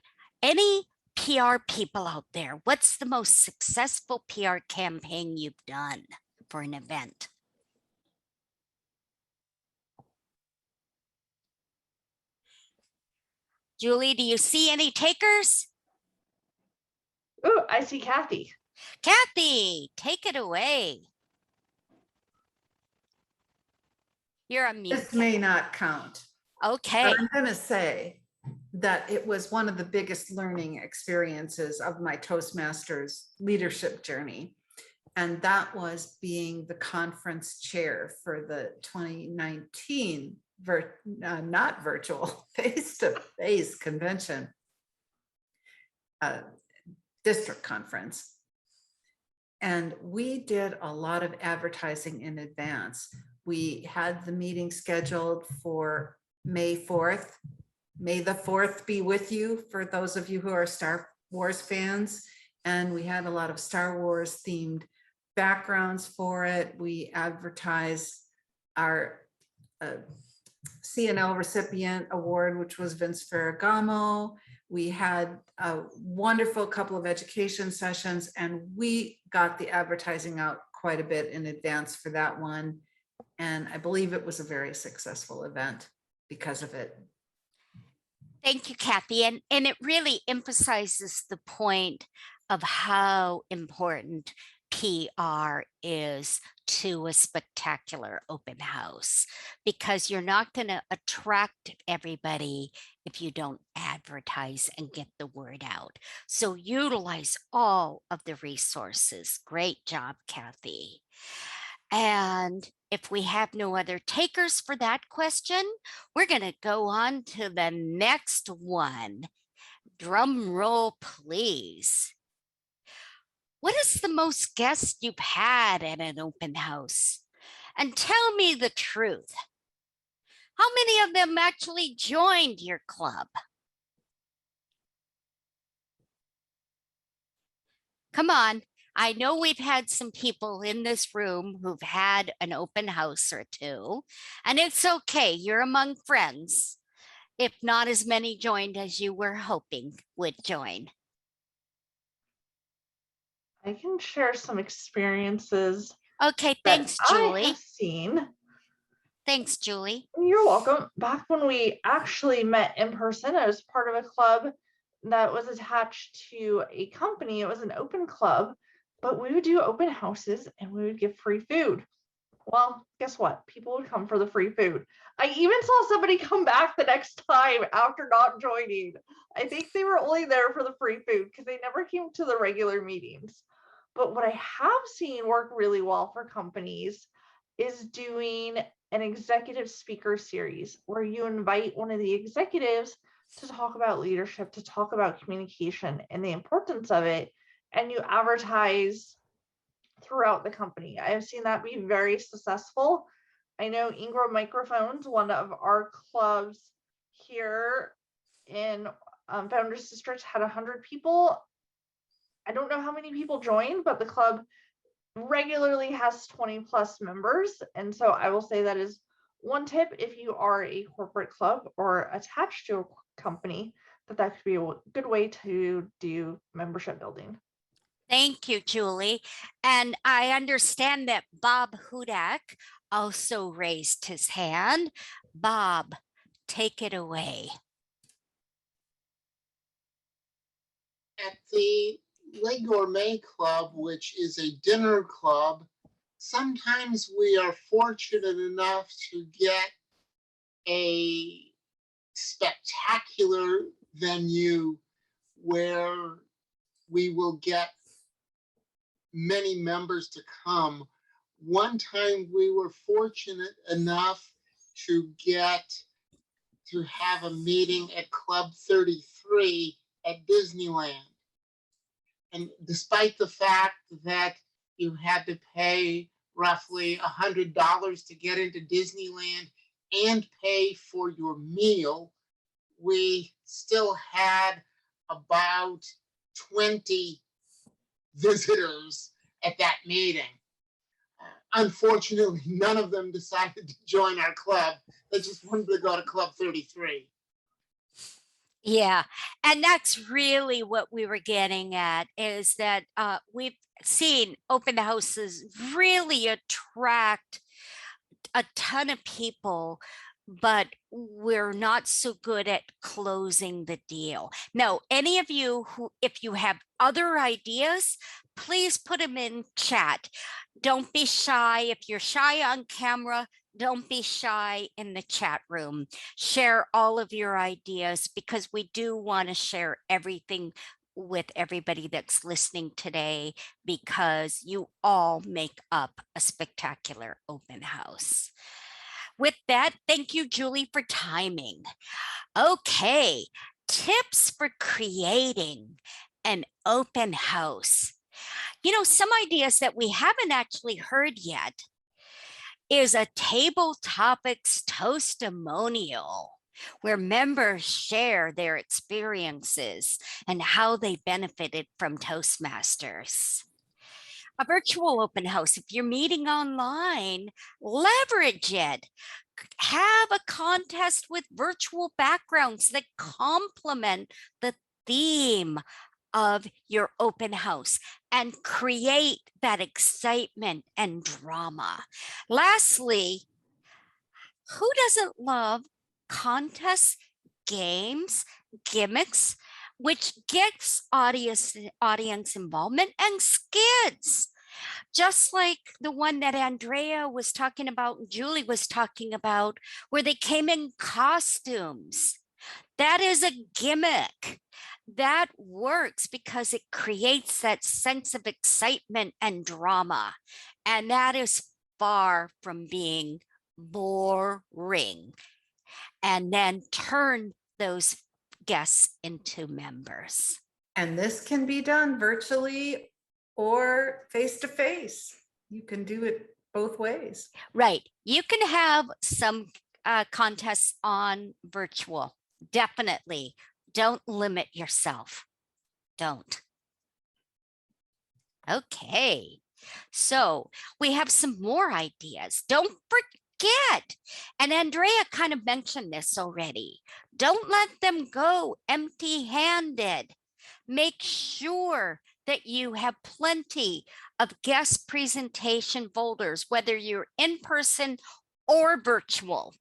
Speaker 9: any PR people out there, what's the most successful PR campaign you've done for an event? Julie, do you see any takers?
Speaker 4: Oh, I see Kathy.
Speaker 9: Kathy, take it away. You're on mute.
Speaker 1: This may not count.
Speaker 9: Okay.
Speaker 1: But I'm going to say that it was one of the biggest learning experiences of my Toastmasters leadership journey. And that was being the conference chair for the 2019 not virtual, face-to-face convention district conference. And we did a lot of advertising in advance. We had the meeting scheduled for May 4th. May the 4th be with you for those of you who are Star Wars fans. And we had a lot of Star Wars themed backgrounds for it. We advertised our CNL recipient award, which was Vince Ferragamo. We had a wonderful couple of education sessions, and we got the advertising out quite a bit in advance for that one. And I believe it was a very successful event because of it.
Speaker 9: Thank you, Kathy. And it really emphasizes the point of how important PR is to a spectacular open house, because you're not going to attract everybody if you don't advertise and get the word out. So utilize all of the resources. Great job, Kathy. And if we have no other takers for that question, we're going to go on to the next one. Drum roll, please. What is the most guests you've had at an open house? And tell me the truth. How many of them actually joined your club? Come on. I know we've had some people in this room who've had an open house or two, and it's okay. You're among friends. If not as many joined as you were hoping would join.
Speaker 4: I can share some experiences.
Speaker 9: Okay, thanks, Julie.
Speaker 4: I have seen.
Speaker 9: Thanks, Julie.
Speaker 4: You're welcome. Back when we actually met in person, I was part of a club that was attached to a company. It was an open club, but we would do open houses and we would give free food. Well, guess what? People would come for the free food. I even saw somebody come back the next time after not joining. I think they were only there for the free food because they never came to the regular meetings. But what I have seen work really well for companies is doing an executive speaker series where you invite one of the executives to talk about leadership, to talk about communication and the importance of it, and you advertise throughout the company. I have seen that be very successful. I know Ingram Microphones, one of our clubs here in Founders District, had 100 people. I don't know how many people joined, but the club regularly has 20 plus members. And so I will say that is one tip if you are a corporate club or attached to a company, that could be a good way to do membership building.
Speaker 9: Thank you, Julie. And I understand that Bob Hudak also raised his hand. Bob, take it away.
Speaker 5: At the Le Gourmet Club, which is a dinner club, sometimes we are fortunate enough to get a spectacular venue where we will get many members to come. One time we were fortunate enough to have a meeting at Club 33 at Disneyland. And despite the fact that you had to pay roughly $100 to get into Disneyland and pay for your meal, we still had about 20 visitors at that meeting. Unfortunately, none of them decided to join our club. They just wanted to go to Club 33.
Speaker 9: Yeah, and that's really what we were getting at, is that we've seen open houses really attract a ton of people, but we're not so good at closing the deal. Now, any of you who, if you have other ideas, please put them in chat. Don't be shy. If you're shy on camera, don't be shy in the chat room. Share all of your ideas, because we do want to share everything with everybody that's listening today, because you all make up a spectacular open house. With that, thank you, Julie, for timing. Okay, tips for creating an open house. You know, some ideas that we haven't actually heard yet is a table topics toastimonial, where members share their experiences and how they benefited from Toastmasters. A virtual open house, if you're meeting online, leverage it. Have a contest with virtual backgrounds that complement the theme of your open house and create that excitement and drama. Lastly, who doesn't love contests, games, gimmicks, which gets audience involvement, and skits? Just like the one that Andrea was talking about and Julie was talking about, where they came in costumes. That is a gimmick. That works because it creates that sense of excitement and drama. And that is far from being boring. And then turn those guests into members.
Speaker 1: And this can be done virtually or face-to-face. You can do it both ways.
Speaker 9: Right. You can have some contests on virtual. Definitely. Don't limit yourself. Don't. Okay. So we have some more ideas. Don't forget. And Andrea kind of mentioned this already. Don't let them go empty-handed. Make sure that you have plenty of guest presentation folders, whether you're in person or virtual.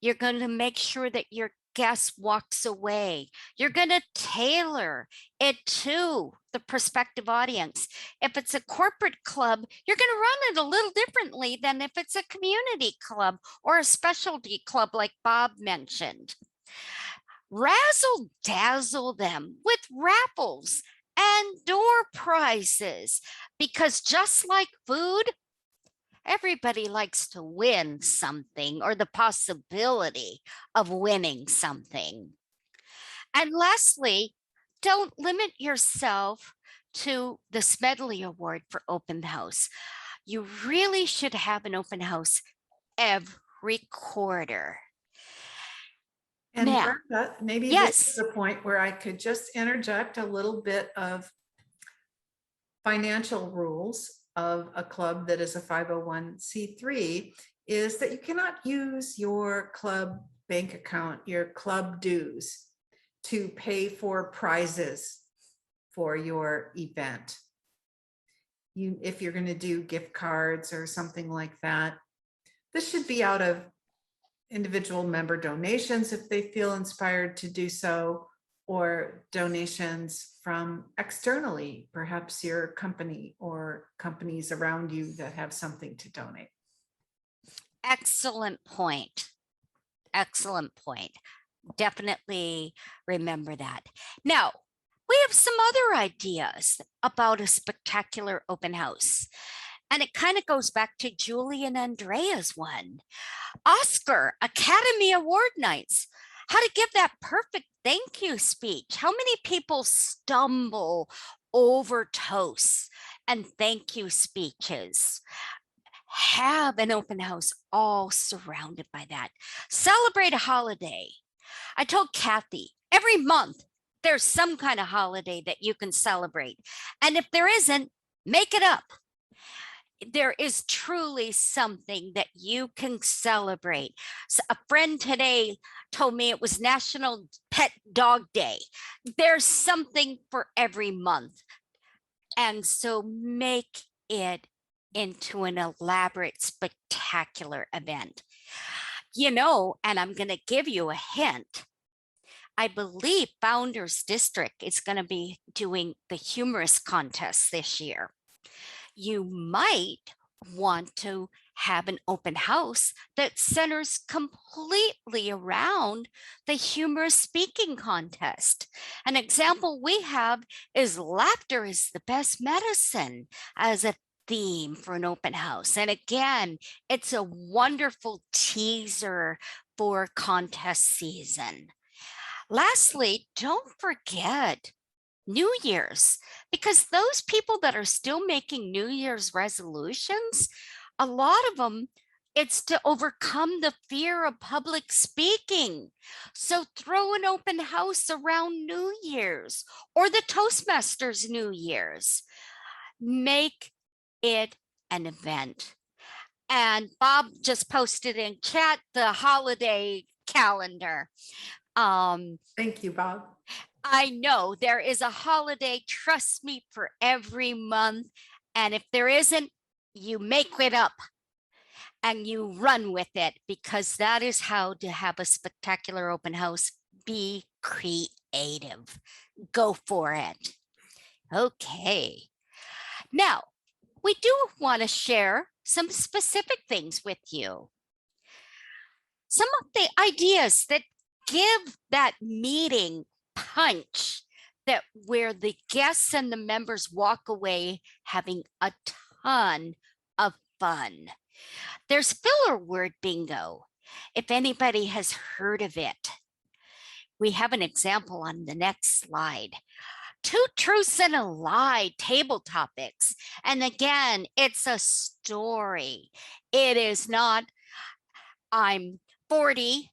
Speaker 9: You're going to make sure that your guest walks away. You're going to tailor it to the prospective audience. If it's a corporate club, you're going to run it a little differently than if it's a community club or a specialty club like Bob mentioned. Razzle dazzle them with raffles and door prizes, because just like food, everybody likes to win something or the possibility of winning something. And lastly, don't limit yourself to the Smedley Award for open house. You really should have an open house every quarter.
Speaker 1: And
Speaker 9: Now,
Speaker 1: Brenda, maybe this is the point where I could just interject a little bit of financial rules of a club that is a 501c3, is that you cannot use your club bank account, your club dues, to pay for prizes for your event. If you're going to do gift cards or something like that, this should be out of individual member donations if they feel inspired to do so, or donations from externally, perhaps your company or companies around you that have something to donate.
Speaker 9: Excellent point. Excellent point. Definitely remember that. Now, we have some other ideas about a spectacular open house. And it kind of goes back to Julie and Andrea's one. Oscar Academy Award nights. How to give that perfect thank you speech. How many people stumble over toasts and thank you speeches? Have an open house all surrounded by that. Celebrate a holiday. I told Kathy, every month there's some kind of holiday that you can celebrate. And if there isn't, make it up. There is truly something that you can celebrate. So a friend today told me it was National Pet Dog Day. There's something for every month. And so make it into an elaborate, spectacular event. You know, and I'm going to give you a hint. I believe Founders District is going to be doing the humorous contest this year. You might want to have an open house that centers completely around the humorous speaking contest. An example we have is laughter is the best medicine as a theme for an open house. And again, it's a wonderful teaser for contest season. Lastly, don't forget New Year's, because those people that are still making New Year's resolutions, a lot of them, it's to overcome the fear of public speaking. So throw an open house around New Year's or the Toastmasters New Year's. Make it an event. And Bob just posted in chat the holiday calendar.
Speaker 1: Thank you, Bob.
Speaker 9: I know there is a holiday, trust me, for every month. And if there isn't, you make it up and you run with it, because that is how to have a spectacular open house. Be creative. Go for it. Okay. Now, we do want to share some specific things with you. Some of the ideas that give that meeting punch, that where the guests and the members walk away having a ton of fun. There's filler word bingo, if anybody has heard of it. We have an example on the next slide. 2 truths and a lie table topics. And again, it's a story. It is not, I'm 40,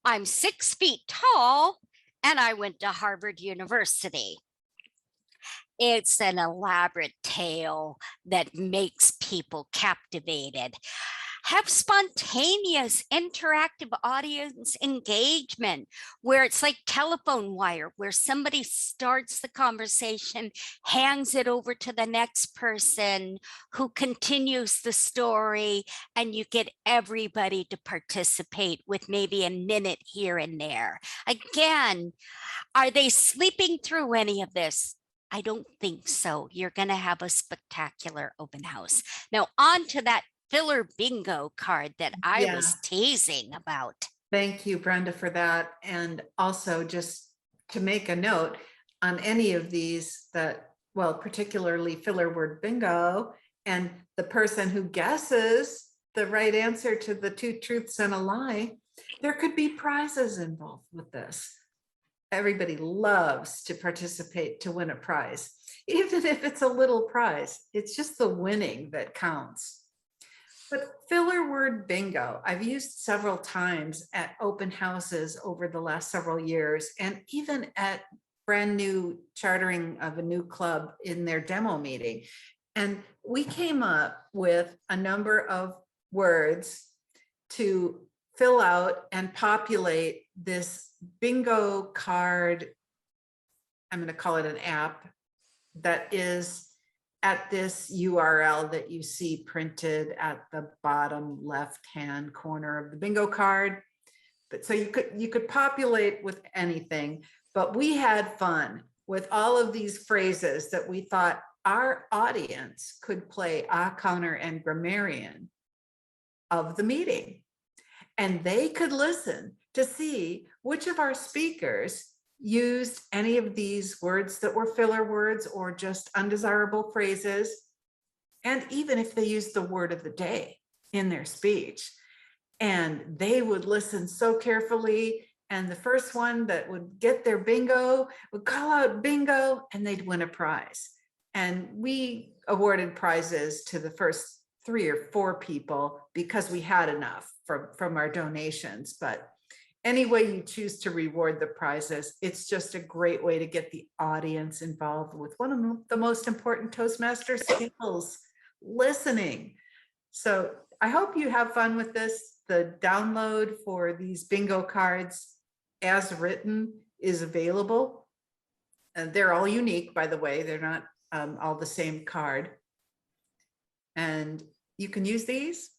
Speaker 9: I'm 6 feet tall, and I went to Harvard University. It's an elaborate tale that makes people captivated. Have spontaneous interactive audience engagement where it's like telephone wire, where somebody starts the conversation, hands it over to the next person who continues the story, and you get everybody to participate with maybe a minute here and there. Again, are they sleeping through any of this? I don't think so. You're going to have a spectacular open house. Now, on to that filler bingo card that I
Speaker 1: Yeah.
Speaker 9: was teasing about.
Speaker 1: Thank you, Brenda, for that. And also just to make a note on any of these that, well, particularly filler word bingo, and the person who guesses the right answer to the 2 truths and a lie, there could be prizes involved with this. Everybody loves to participate to win a prize, even if it's a little prize. It's just the winning that counts. But filler word bingo, I've used several times at open houses over the last several years, and even at brand new chartering of a new club in their demo meeting. And we came up with a number of words to fill out and populate this bingo card. I'm going to call it an app that is at this URL that you see printed at the bottom left-hand corner of the bingo card. But so you could populate with anything, but we had fun with all of these phrases that we thought our audience could play a counter and grammarian of the meeting. And they could listen to see which of our speakers used any of these words that were filler words or just undesirable phrases. And even if they used the word of the day in their speech, and they would listen so carefully. And the first one that would get their bingo would call out bingo, and they'd win a prize. And we awarded prizes to the first 3 or 4 people because we had enough from our donations. But any way you choose to reward the prizes, it's just a great way to get the audience involved with one of the most important Toastmaster skills, listening. So I hope you have fun with this. The download for these bingo cards as written is available. And they're all unique, by the way. They're not all the same card. And you can use these,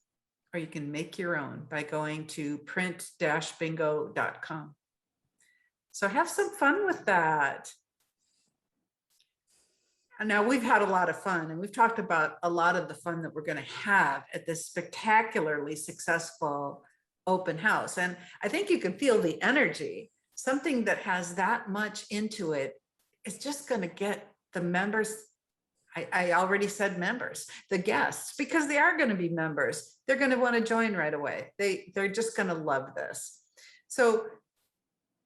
Speaker 1: or you can make your own by going to print-bingo.com. So have some fun with that. And now we've had a lot of fun, and we've talked about a lot of the fun that we're going to have at this spectacularly successful open house. And I think you can feel the energy. Something that has that much into it is just going to get the members. I already said members, the guests, because they are going to be members. They're going to want to join right away. They're just going to love this. So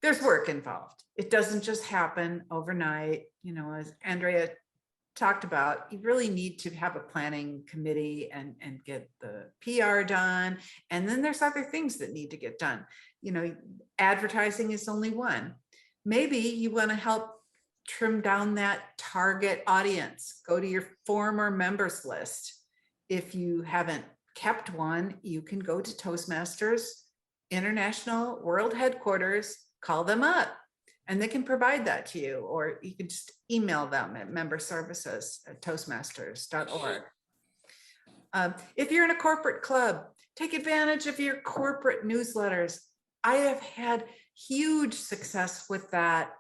Speaker 1: there's work involved. It doesn't just happen overnight. You know, as Andrea talked about, you really need to have a planning committee and get the PR done. And then there's other things that need to get done. You know, advertising is only one. Maybe you want to help trim down that target audience. Go to your former members list. If you haven't kept one, you can go to Toastmasters International World Headquarters, call them up, and they can provide that to you, or you can just email them at memberservices@toastmasters.org. If you're in a corporate club, take advantage of your corporate newsletters. I have had huge success with that.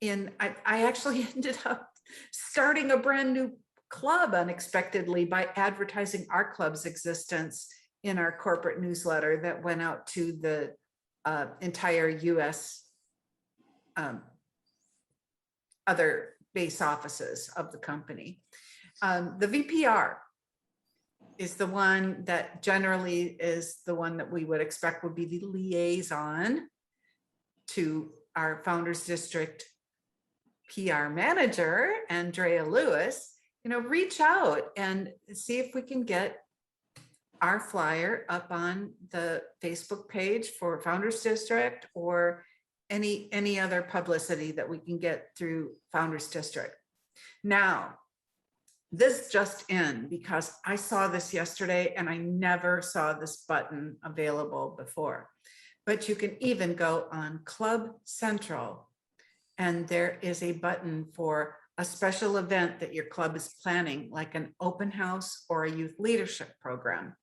Speaker 1: I actually ended up starting a brand new club unexpectedly by advertising our club's existence in our corporate newsletter that went out to the entire US other base offices of the company. The VPR is the one that generally is the one that we would expect would be the liaison to our Founders District PR manager, Andrea Lewis. You know, reach out and see if we can get our flyer up on the Facebook page for Founders District, or any other publicity that we can get through Founders District. Now, This just in, because I saw this yesterday and I never saw this button available before. But you can even go on Club Central and there is a button for a special event that your club is planning, like an open house or a youth leadership program.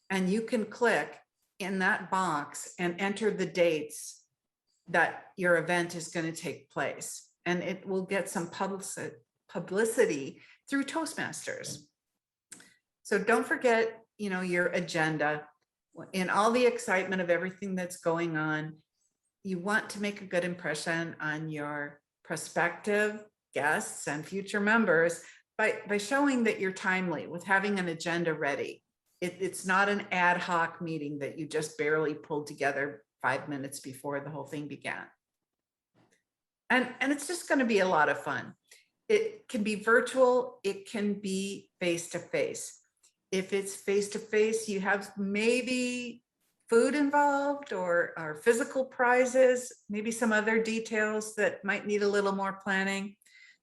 Speaker 1: And you can click in that box and enter the dates that your event is going to take place. And it will get some publicity through Toastmasters. So don't forget, your agenda. In all the excitement of everything that's going on, you want to make a good impression on your prospective guests and future members by showing that you're timely with having an agenda ready. It's not an ad hoc meeting that you just barely pulled together 5 minutes before the whole thing began. And it's just going to be a lot of fun. It can be virtual, it can be face-to-face. If it's face-to-face, you have maybe food involved or physical prizes, maybe some other details that might need a little more planning.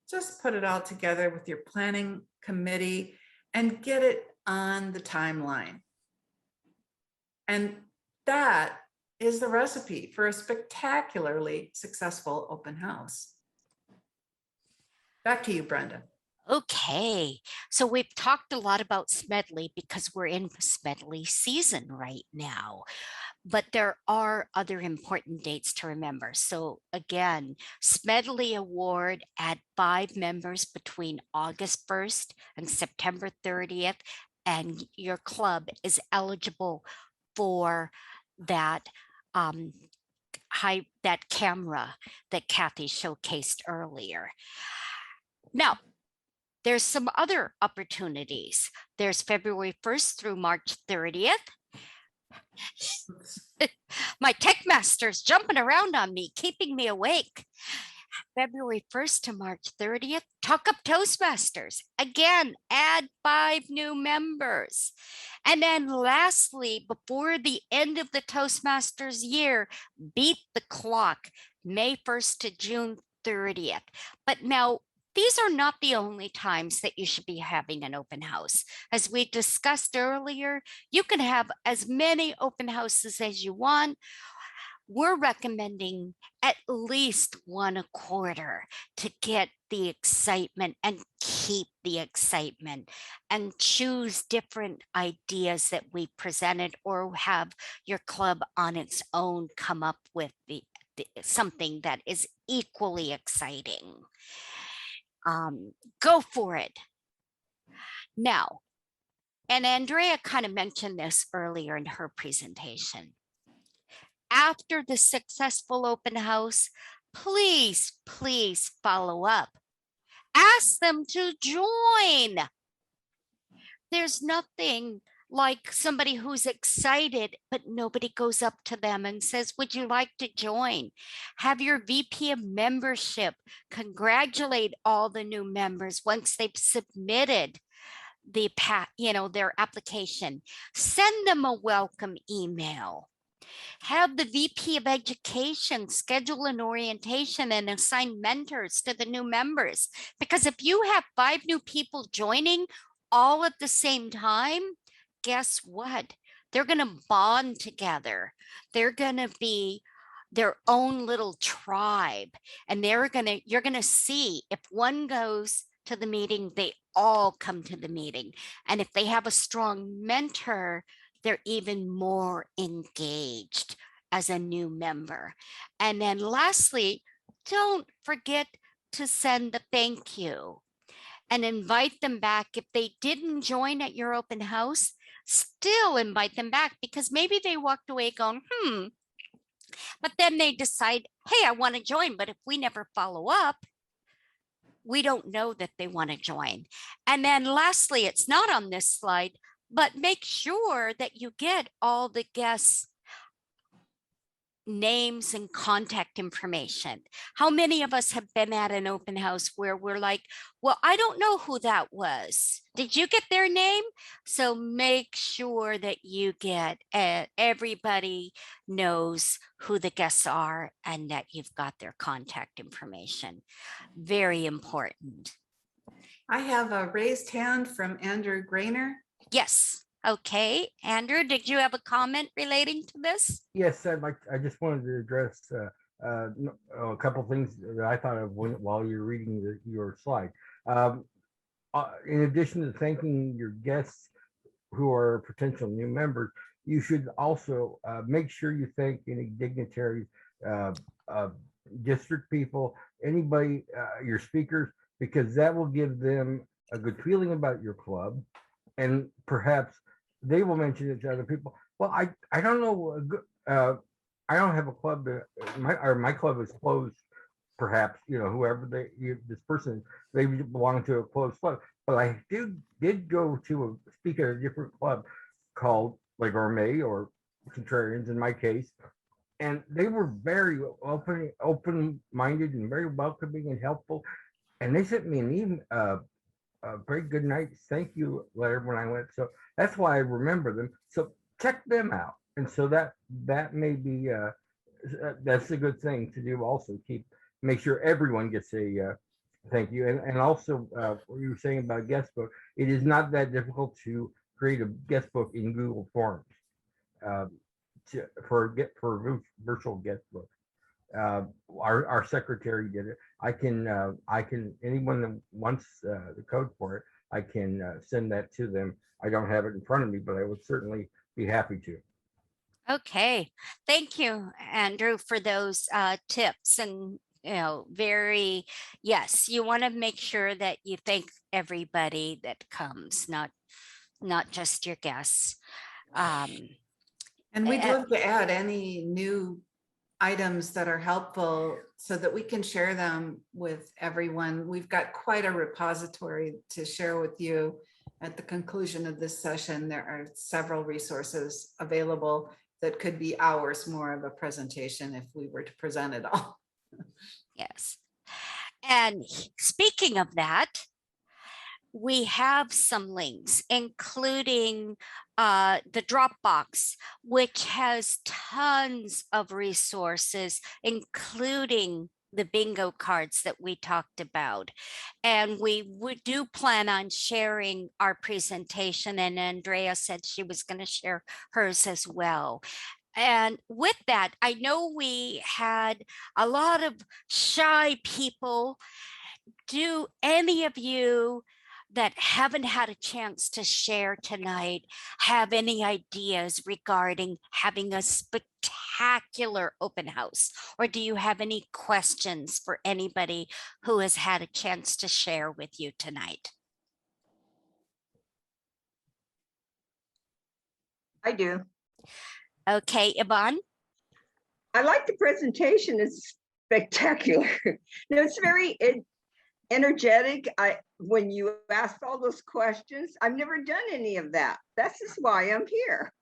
Speaker 1: Just put it all together with your planning committee and get it on the timeline. And that is the recipe for a spectacularly successful open house. Back to you, Brenda.
Speaker 9: Okay, so we've talked a lot about Smedley because we're in Smedley season right now, but there are other important dates to remember. So again, Smedley Award at 5 members between August 1st and September 30th, and your club is eligible for that that camera that Kathy showcased earlier. Now, there's some other opportunities. There's February 1st through March 30th. My tech master's jumping around on me, keeping me awake. February 1st to March 30th, Talk Up Toastmasters. Again, add 5 new members. And then lastly, before the end of the Toastmasters year, Beat the Clock, May 1st to June 30th. But now, these are not the only times that you should be having an open house. As we discussed earlier, you can have as many open houses as you want. We're recommending at least 1 a quarter to get the excitement and keep the excitement, and choose different ideas that we presented, or have your club on its own come up with something that is equally exciting. Go for it. Now, and Andrea kind of mentioned this earlier in her presentation. After the successful open house, please follow up. Ask them to join. There's nothing like somebody who's excited, but nobody goes up to them and says, would you like to join? Have your VP of membership congratulate all the new members once they've submitted their application. Send them a welcome email. Have the VP of education schedule an orientation and assign mentors to the new members. Because if you have 5 new people joining all at the same time, guess what? They're going to bond together. They're going to be their own little tribe. And you're going to see if one goes to the meeting, they all come to the meeting. And if they have a strong mentor, they're even more engaged as a new member. And then lastly, don't forget to send the thank you and invite them back. If they didn't join at your open house, still invite them back, because maybe they walked away going, but then they decide, hey, I want to join. But if we never follow up, we don't know that they want to join. And then lastly, it's not on this slide, but make sure that you get all the guests' names and contact information. How many of us have been at an open house where we're like, well, I don't know who that was. Did you get their name? So make sure that you get, everybody knows who the guests are and that you've got their contact information. Very important.
Speaker 1: I have a raised hand from Andrew Grainer.
Speaker 9: Yes. Okay. Andrew, did you have a comment relating to this?
Speaker 12: Yes, I just wanted to address a couple things that I thought of while you're reading your slide. In addition to thanking your guests who are potential new members, you should also make sure you thank any dignitaries, district people, anybody, your speakers, because that will give them a good feeling about your club, and perhaps they will mention it to other people. Well, I don't know. I don't have a club. My club is closed. Perhaps whoever this person, they belong to a closed club. But I did go to speak at a different club called like Gourmet or Contrarians in my case, and they were very open-minded and very welcoming and helpful. And they sent me a very good night thank you letter when I went. So that's why I remember them. So check them out. And so that may be that's a good thing to do. Also make sure everyone gets a thank you. And also what you were saying about guest book, it is not that difficult to create a guest book in Google Forms for virtual guest book. Our secretary did it. I can anyone that wants the code for it, I can send that to them. I don't have it in front of me, but I would certainly be happy to.
Speaker 9: Okay. Thank you, Andrew, for those tips. And yes, you want to make sure that you thank everybody that comes, not just your guests.
Speaker 1: And we'd love to add any new items that are helpful so that we can share them with everyone. We've got quite a repository to share with you. At the conclusion of this session, there are several resources available that could be hours more of a presentation if we were to present it all.
Speaker 9: Yes. And speaking of that, we have some links, including the Dropbox, which has tons of resources, including the bingo cards that we talked about. And we do plan on sharing our presentation, and Andrea said she was going to share hers as well. And with that, I know we had a lot of shy people. Do any of you that haven't had a chance to share tonight have any ideas regarding having a spectacular open house? Or do you have any questions for anybody who has had a chance to share with you tonight?
Speaker 13: I do.
Speaker 9: Okay, Yvonne?
Speaker 13: I like the presentation. It's spectacular. No, it's very energetic. When you asked all those questions, I've never done any of that. That's just why I'm here.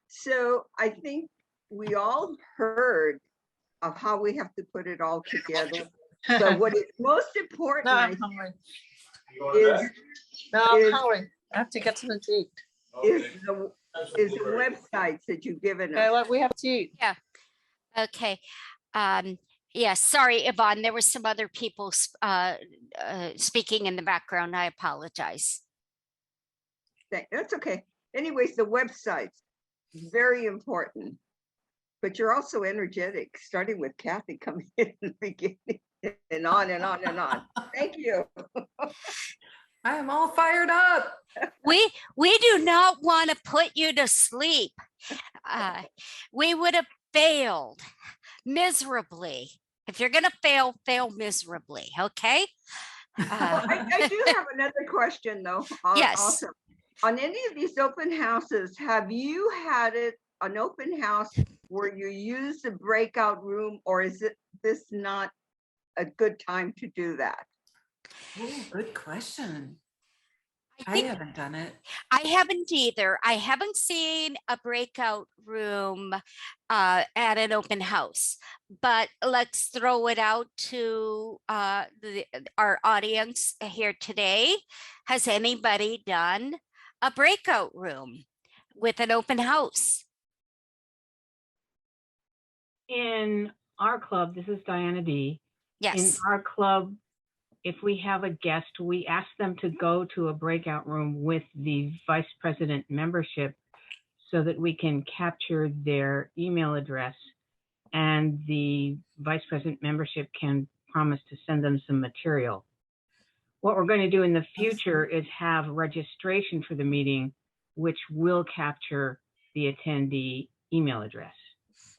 Speaker 13: So I think we all heard of how we have to put it all together. But what is most important,
Speaker 10: No,
Speaker 13: I
Speaker 10: I'm
Speaker 13: think,
Speaker 10: hungry.
Speaker 13: is
Speaker 10: I'm hungry. I have to get something to eat.
Speaker 13: is the websites that you've given us.
Speaker 10: Okay, well, we have to eat.
Speaker 9: Yeah. Okay. Yeah, sorry, Yvonne, there were some other people speaking in the background. I apologize.
Speaker 13: That's okay. Anyways, the websites, very important. But you're also energetic, starting with Kathy coming in the beginning and on and on and on. Thank you.
Speaker 1: I am all fired up.
Speaker 9: We do not want to put you to sleep. We would have failed miserably. If you're going to fail miserably, okay?
Speaker 13: I do have another question though.
Speaker 9: Yes.
Speaker 13: Also, on any of these open houses, have you had an open house where you use the breakout room, or is this not a good time to do that?
Speaker 1: Oh, good question.
Speaker 9: I
Speaker 1: haven't done it.
Speaker 9: I haven't either. I haven't seen a breakout room at an open house, but let's throw it out to our audience here today. Has anybody done a breakout room with an open house?
Speaker 14: In our club, this is Diana D.
Speaker 9: Yes.
Speaker 14: In our club, if we have a guest, we ask them to go to a breakout room with the vice president membership so that we can capture their email address, and the vice president membership can promise to send them some material. What we're going to do in the future is have registration for the meeting, which will capture the attendee email address.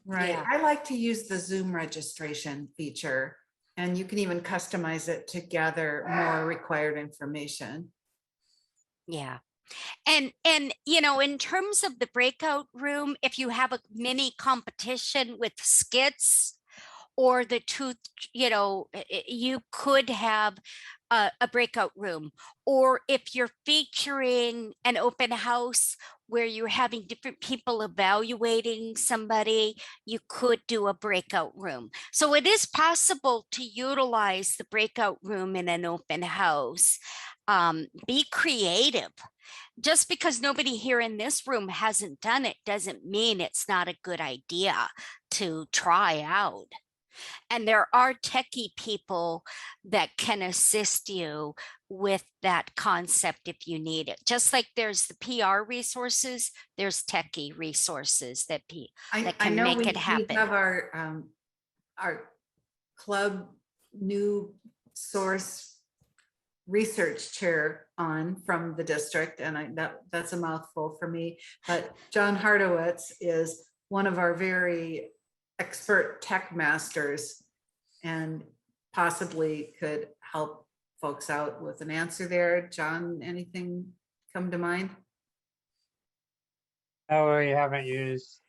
Speaker 1: Right.
Speaker 9: Yeah.
Speaker 1: I like to use the Zoom registration feature, and you can even customize it to gather more required information.
Speaker 9: Yeah. And you know, in terms of the breakout room, if you have a mini competition with skits or the two, you know, you could have a breakout room. Or if you're featuring an open house where you're having different people evaluating somebody, you could do a breakout room. So it is possible to utilize the breakout room in an open house. Be creative. Just because nobody here in this room hasn't done it doesn't mean it's not a good idea to try out. And there are techie people that can assist you with that concept if you need it. Just like there's the PR resources, there's techie resources that can make it happen.
Speaker 1: We have our club new source research chair on from the district, and that's a mouthful for me, but John Hardowitz is one of our very expert tech masters and possibly could help folks out with an answer there. John, anything come to mind?
Speaker 15: Oh, we haven't used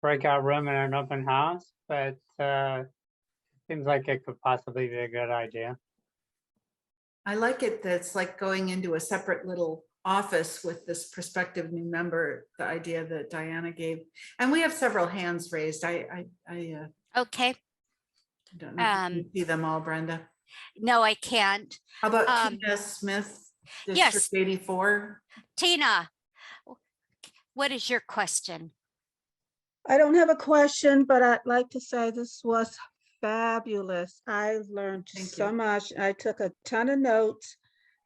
Speaker 15: breakout room in an open house, but seems like it could possibly be a good idea.
Speaker 1: I like it. That's like going into a separate little office with this prospective new member, the idea that Diana gave. And we have several hands raised. I
Speaker 9: Okay.
Speaker 1: don't know if you can see them all, Brenda.
Speaker 9: No, I can't.
Speaker 1: How about Tina Smith, District
Speaker 9: Yes.
Speaker 1: 84?
Speaker 9: Tina, what is your question?
Speaker 16: I don't have a question, but I'd like to say this was fabulous. I learned so much. I took a ton of notes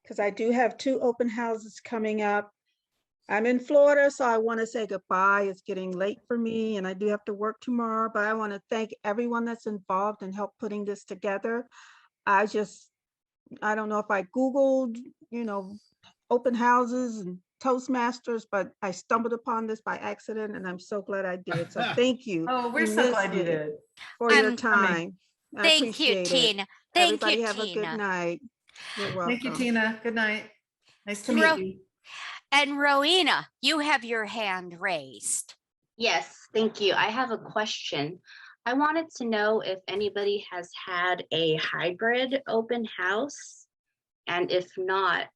Speaker 16: because I do have 2 open houses coming up. I'm in Florida, so I want to say goodbye. It's getting late for me and I do have to work tomorrow, but I want to thank everyone that's involved and helped putting this together. I don't know if I Googled, you know, open houses and Toastmasters, but I stumbled upon this by accident and I'm so glad I did. So thank you.
Speaker 1: Oh, we're so glad you did.
Speaker 16: For your time. I
Speaker 9: Thank you,
Speaker 16: appreciate it.
Speaker 9: Tina. Thank
Speaker 16: Everybody
Speaker 9: you,
Speaker 16: have a good
Speaker 9: Tina.
Speaker 16: night. You're welcome.
Speaker 1: Thank you, Tina. Good night. Nice to meet you.
Speaker 9: And Rowena, you have your hand raised.
Speaker 17: Yes, thank you. I have a question. I wanted to know if anybody has had a hybrid open house, and if not,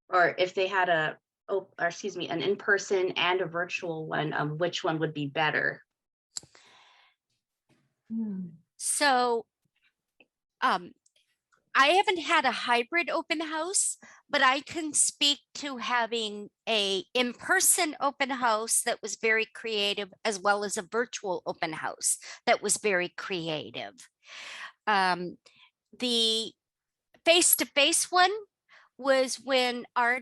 Speaker 17: or if they had an in-person and a virtual one, which one would be better?
Speaker 9: So, I haven't had a hybrid open house, but I can speak to having a in-person open house that was very creative, as well as a virtual open house that was very creative. The face-to-face one was when our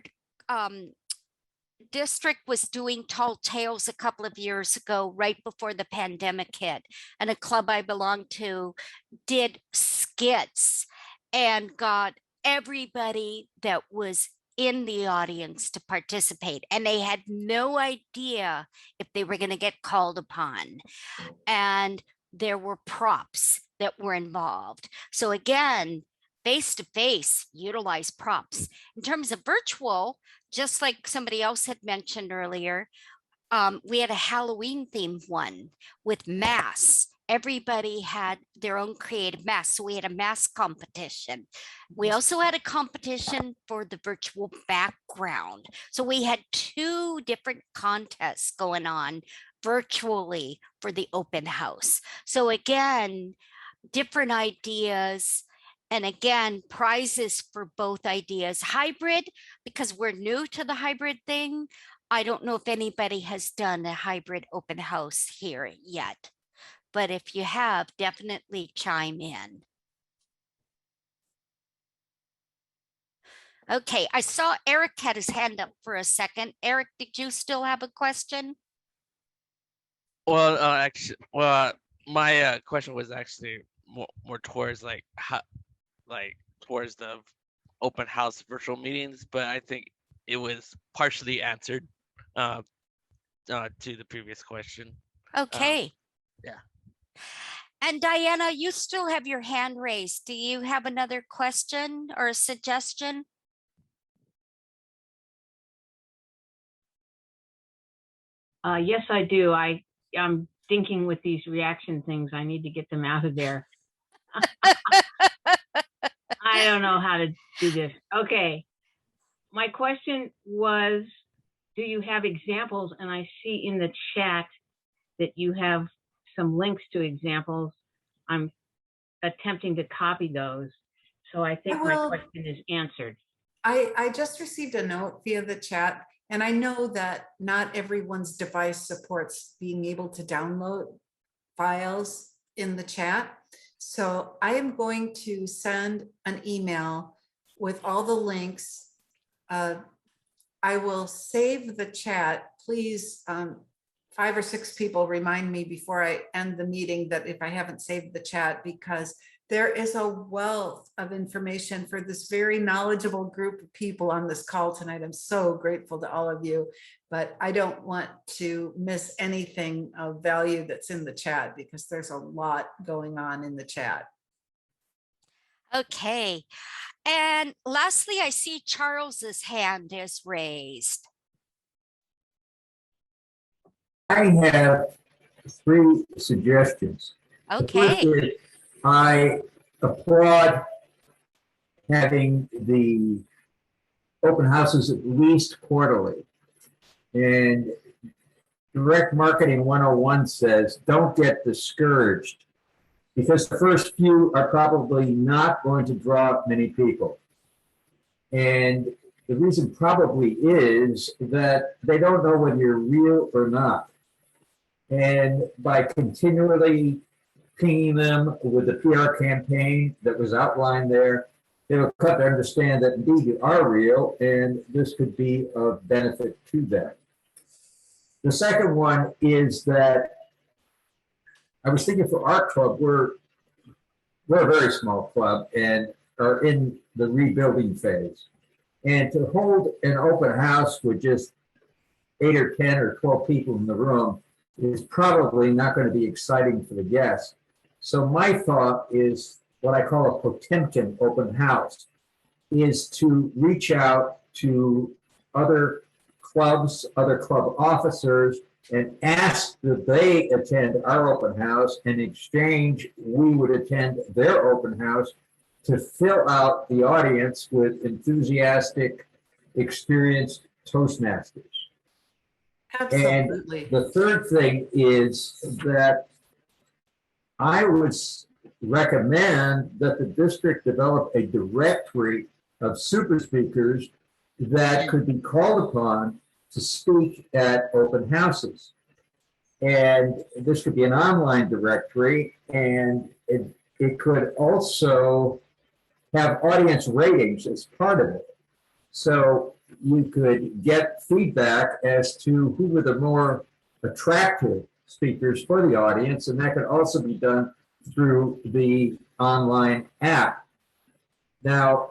Speaker 9: district was doing Tall Tales a couple of years ago, right before the pandemic hit, and a club I belonged to did skits and got everybody that was in the audience to participate, and they had no idea if they were going to get called upon, and there were props that were involved. So again, face-to-face, utilize props. In terms of virtual, just like somebody else had mentioned earlier, we had a Halloween themed one with masks. Everybody had their own creative mask. So we had a mask competition. We also had a competition for the virtual background. So we had 2 different contests going on virtually for the open house. So again, different ideas. And again, prizes for both ideas. Hybrid, because we're new to the hybrid thing. I don't know if anybody has done a hybrid open house here yet. but if you have, definitely chime in. Okay, I saw Eric had his hand up for a second. Eric, did you still have a question?
Speaker 18: Well, actually, my question was actually more towards like how, like towards the open house virtual meetings, but I think it was partially answered to the previous question.
Speaker 9: Okay.
Speaker 18: Yeah.
Speaker 9: And Diana, you still have your hand raised. Do you have another question or a suggestion?
Speaker 14: Yes, I do. I'm thinking with these reaction things, I need to get them out of there. I don't know how to do this. Okay. My question was, do you have examples? And I see in the chat that you have some links to examples. I'm attempting to copy those. So I think my question is answered.
Speaker 1: I just received a note via the chat, and I know that not everyone's device supports being able to download files in the chat. So I am going to send an email with all the links. I will save the chat. Please, 5 or 6 people remind me before I end the meeting that if I haven't saved the chat, because there is a wealth of information for this very knowledgeable group of people on this call tonight. I'm so grateful to all of you, but I don't want to miss anything of value that's in the chat because there's a lot going on in the chat.
Speaker 9: Okay. And lastly, I see Charles's hand is raised.
Speaker 19: I have 3 suggestions.
Speaker 9: Okay.
Speaker 19: The first is, I applaud having the open houses at least quarterly. And Direct Marketing 101 says, don't get discouraged, because the first few are probably not going to draw many people. And the reason probably is that they don't know whether you're real or not. And by continually pinging them with the PR campaign that was outlined there, they will come to understand that indeed you are real, and this could be of benefit to them. The second one is that I was thinking for our club, we're a very small club and are in the rebuilding phase. And to hold an open house with just 8 or 10 or 12 people in the room is probably not going to be exciting for the guests. So my thought is what I call a Potemkin open house, is to reach out to other clubs, other club officers, and ask that they attend our open house. In exchange, we would attend their open house to fill out the audience with enthusiastic, experienced Toastmasters.
Speaker 1: Absolutely.
Speaker 19: And the third thing is that I would recommend that the district develop a directory of super speakers that could be called upon to speak at open houses. And this could be an online directory, and it could also have audience ratings as part of it. So you could get feedback as to who were the more attractive speakers for the audience, and that could also be done through the online app. Now,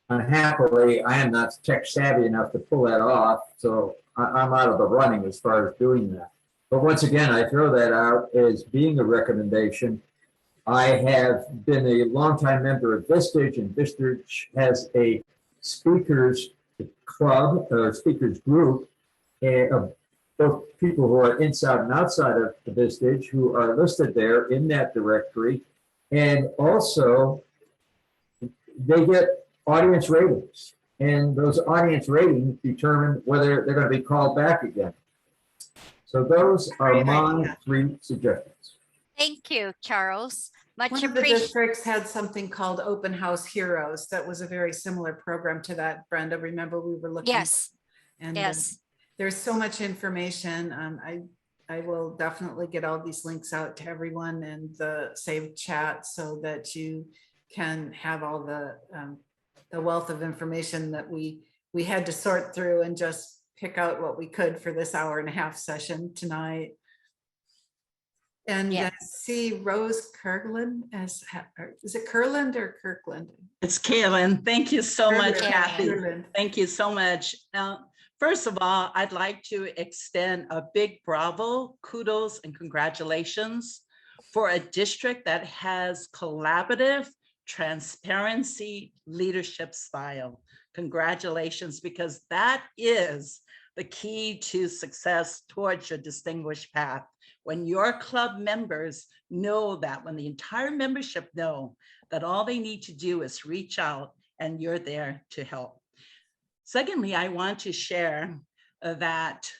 Speaker 19: unhappily, I am not tech savvy enough to pull that off, so I'm out of the running as far as doing that. But once again, I throw that out as being a recommendation. I have been a longtime member of Vistage, and Vistage has a speakers club or speakers group of both people who are inside and outside of the Vistage who are listed there in that directory. And also, they get audience ratings, and those audience ratings determine whether they're going to be called back again. So those are my 3 suggestions.
Speaker 9: Thank you, Charles. Much
Speaker 1: One of the
Speaker 9: appreciated.
Speaker 1: districts had something called Open House Heroes. That was a very similar program to that. Brenda, remember we were looking.
Speaker 9: Yes.
Speaker 1: And
Speaker 9: yes.
Speaker 1: There's so much information. I will definitely get all these links out to everyone and the saved chat so that you can have all the wealth of information that we had to sort through and just pick out what we could for this 1.5-hour session tonight. And
Speaker 9: Yeah.
Speaker 1: see Rose Kirkland as, is it Kirkland or Kirkland?
Speaker 7: It's Kaylin. Thank you so much,
Speaker 1: Kirkland.
Speaker 7: Kathy.
Speaker 1: Kirkland.
Speaker 7: Thank you so much. First of all, I'd like to extend a big bravo, kudos, and congratulations for a district that has collaborative, transparency, leadership style. Congratulations, because that is the key to success towards your distinguished path. When your club members know that, when the entire membership know that all they need to do is reach out and you're there to help. Secondly, I want to share that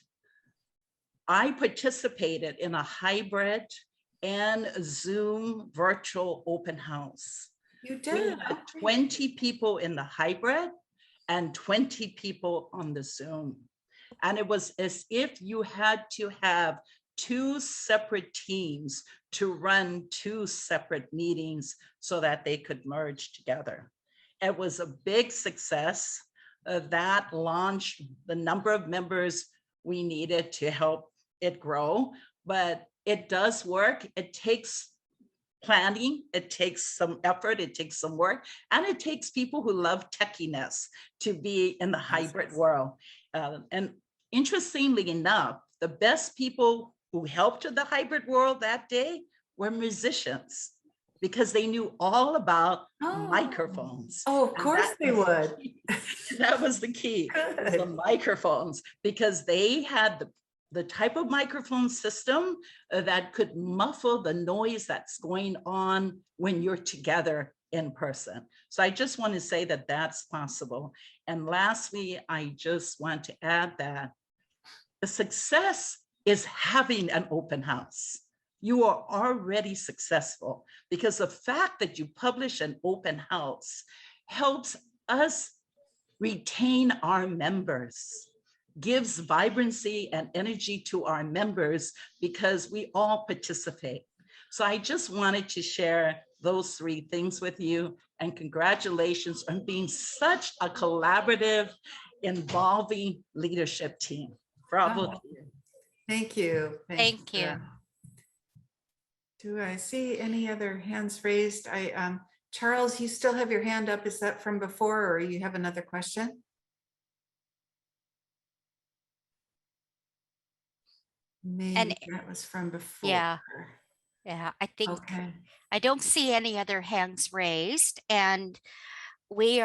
Speaker 7: I participated in a hybrid and Zoom virtual open house.
Speaker 1: You
Speaker 7: We
Speaker 1: did?
Speaker 7: had 20 people in the hybrid and 20 people on the Zoom. And it was as if you had to have 2 separate teams to run 2 separate meetings so that they could merge together. It was a big success. That launched the number of members we needed to help it grow, but it does work. It takes planning, it takes some effort, it takes some work, and it takes people who love techiness to be in the hybrid world. And interestingly enough, the best people who helped in the hybrid world that day were musicians, because they knew all about microphones.
Speaker 1: Oh, of
Speaker 7: And
Speaker 1: course
Speaker 7: that
Speaker 1: they
Speaker 7: was the
Speaker 1: would.
Speaker 7: key. That was the key, was the microphones, because they had the type of microphone system that could muffle the noise that's going on when you're together in person. So I just want to say that that's possible. And lastly, I just want to add that the success is having an open house. You are already successful, because the fact that you publish an open house helps us retain our members, gives vibrancy and energy to our members, because we all participate. So I just wanted to share those 3 things with you, and congratulations on being such a collaborative, involving leadership team. Bravo.
Speaker 1: Oh, thank you.
Speaker 9: Thank you.
Speaker 1: Do I see any other hands raised? Charles, you still have your hand up. Is that from before, or you have another question? Maybe that was from before.
Speaker 9: Yeah, I think
Speaker 1: Okay.
Speaker 9: I don't see any other hands raised, and we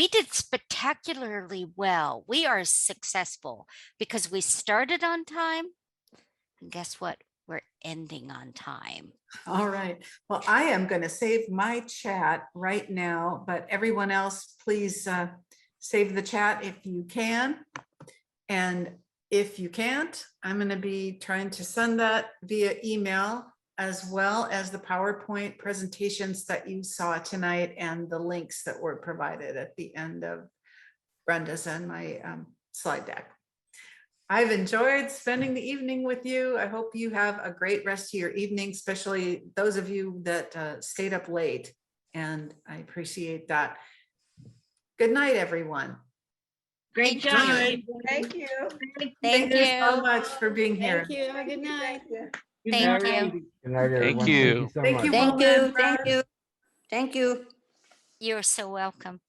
Speaker 9: did spectacularly well. We are successful because we started on time, and guess what? We're ending on time.
Speaker 1: All right. Well, I am going to save my chat right now, but everyone else, please save the chat if you can. And if you can't, I'm going to be trying to send that via email, as well as the PowerPoint presentations that you saw tonight and the links that were provided at the end of Brenda's and my slide deck. I've enjoyed spending the evening with you. I hope you have a great rest of your evening, especially those of you that stayed up late, and I appreciate that. Good night, everyone.
Speaker 14: Great job.
Speaker 13: Thank you.
Speaker 1: Thank you so much for being here.
Speaker 3: Thank you. Good night.
Speaker 9: Thank you.
Speaker 12: Good night, everyone.
Speaker 18: Thank you.
Speaker 12: so
Speaker 1: Thank
Speaker 12: much.
Speaker 1: you,
Speaker 6: Thank
Speaker 1: Wilma and
Speaker 6: you.
Speaker 1: Brad.
Speaker 6: Thank you. Thank you.
Speaker 9: You're so welcome.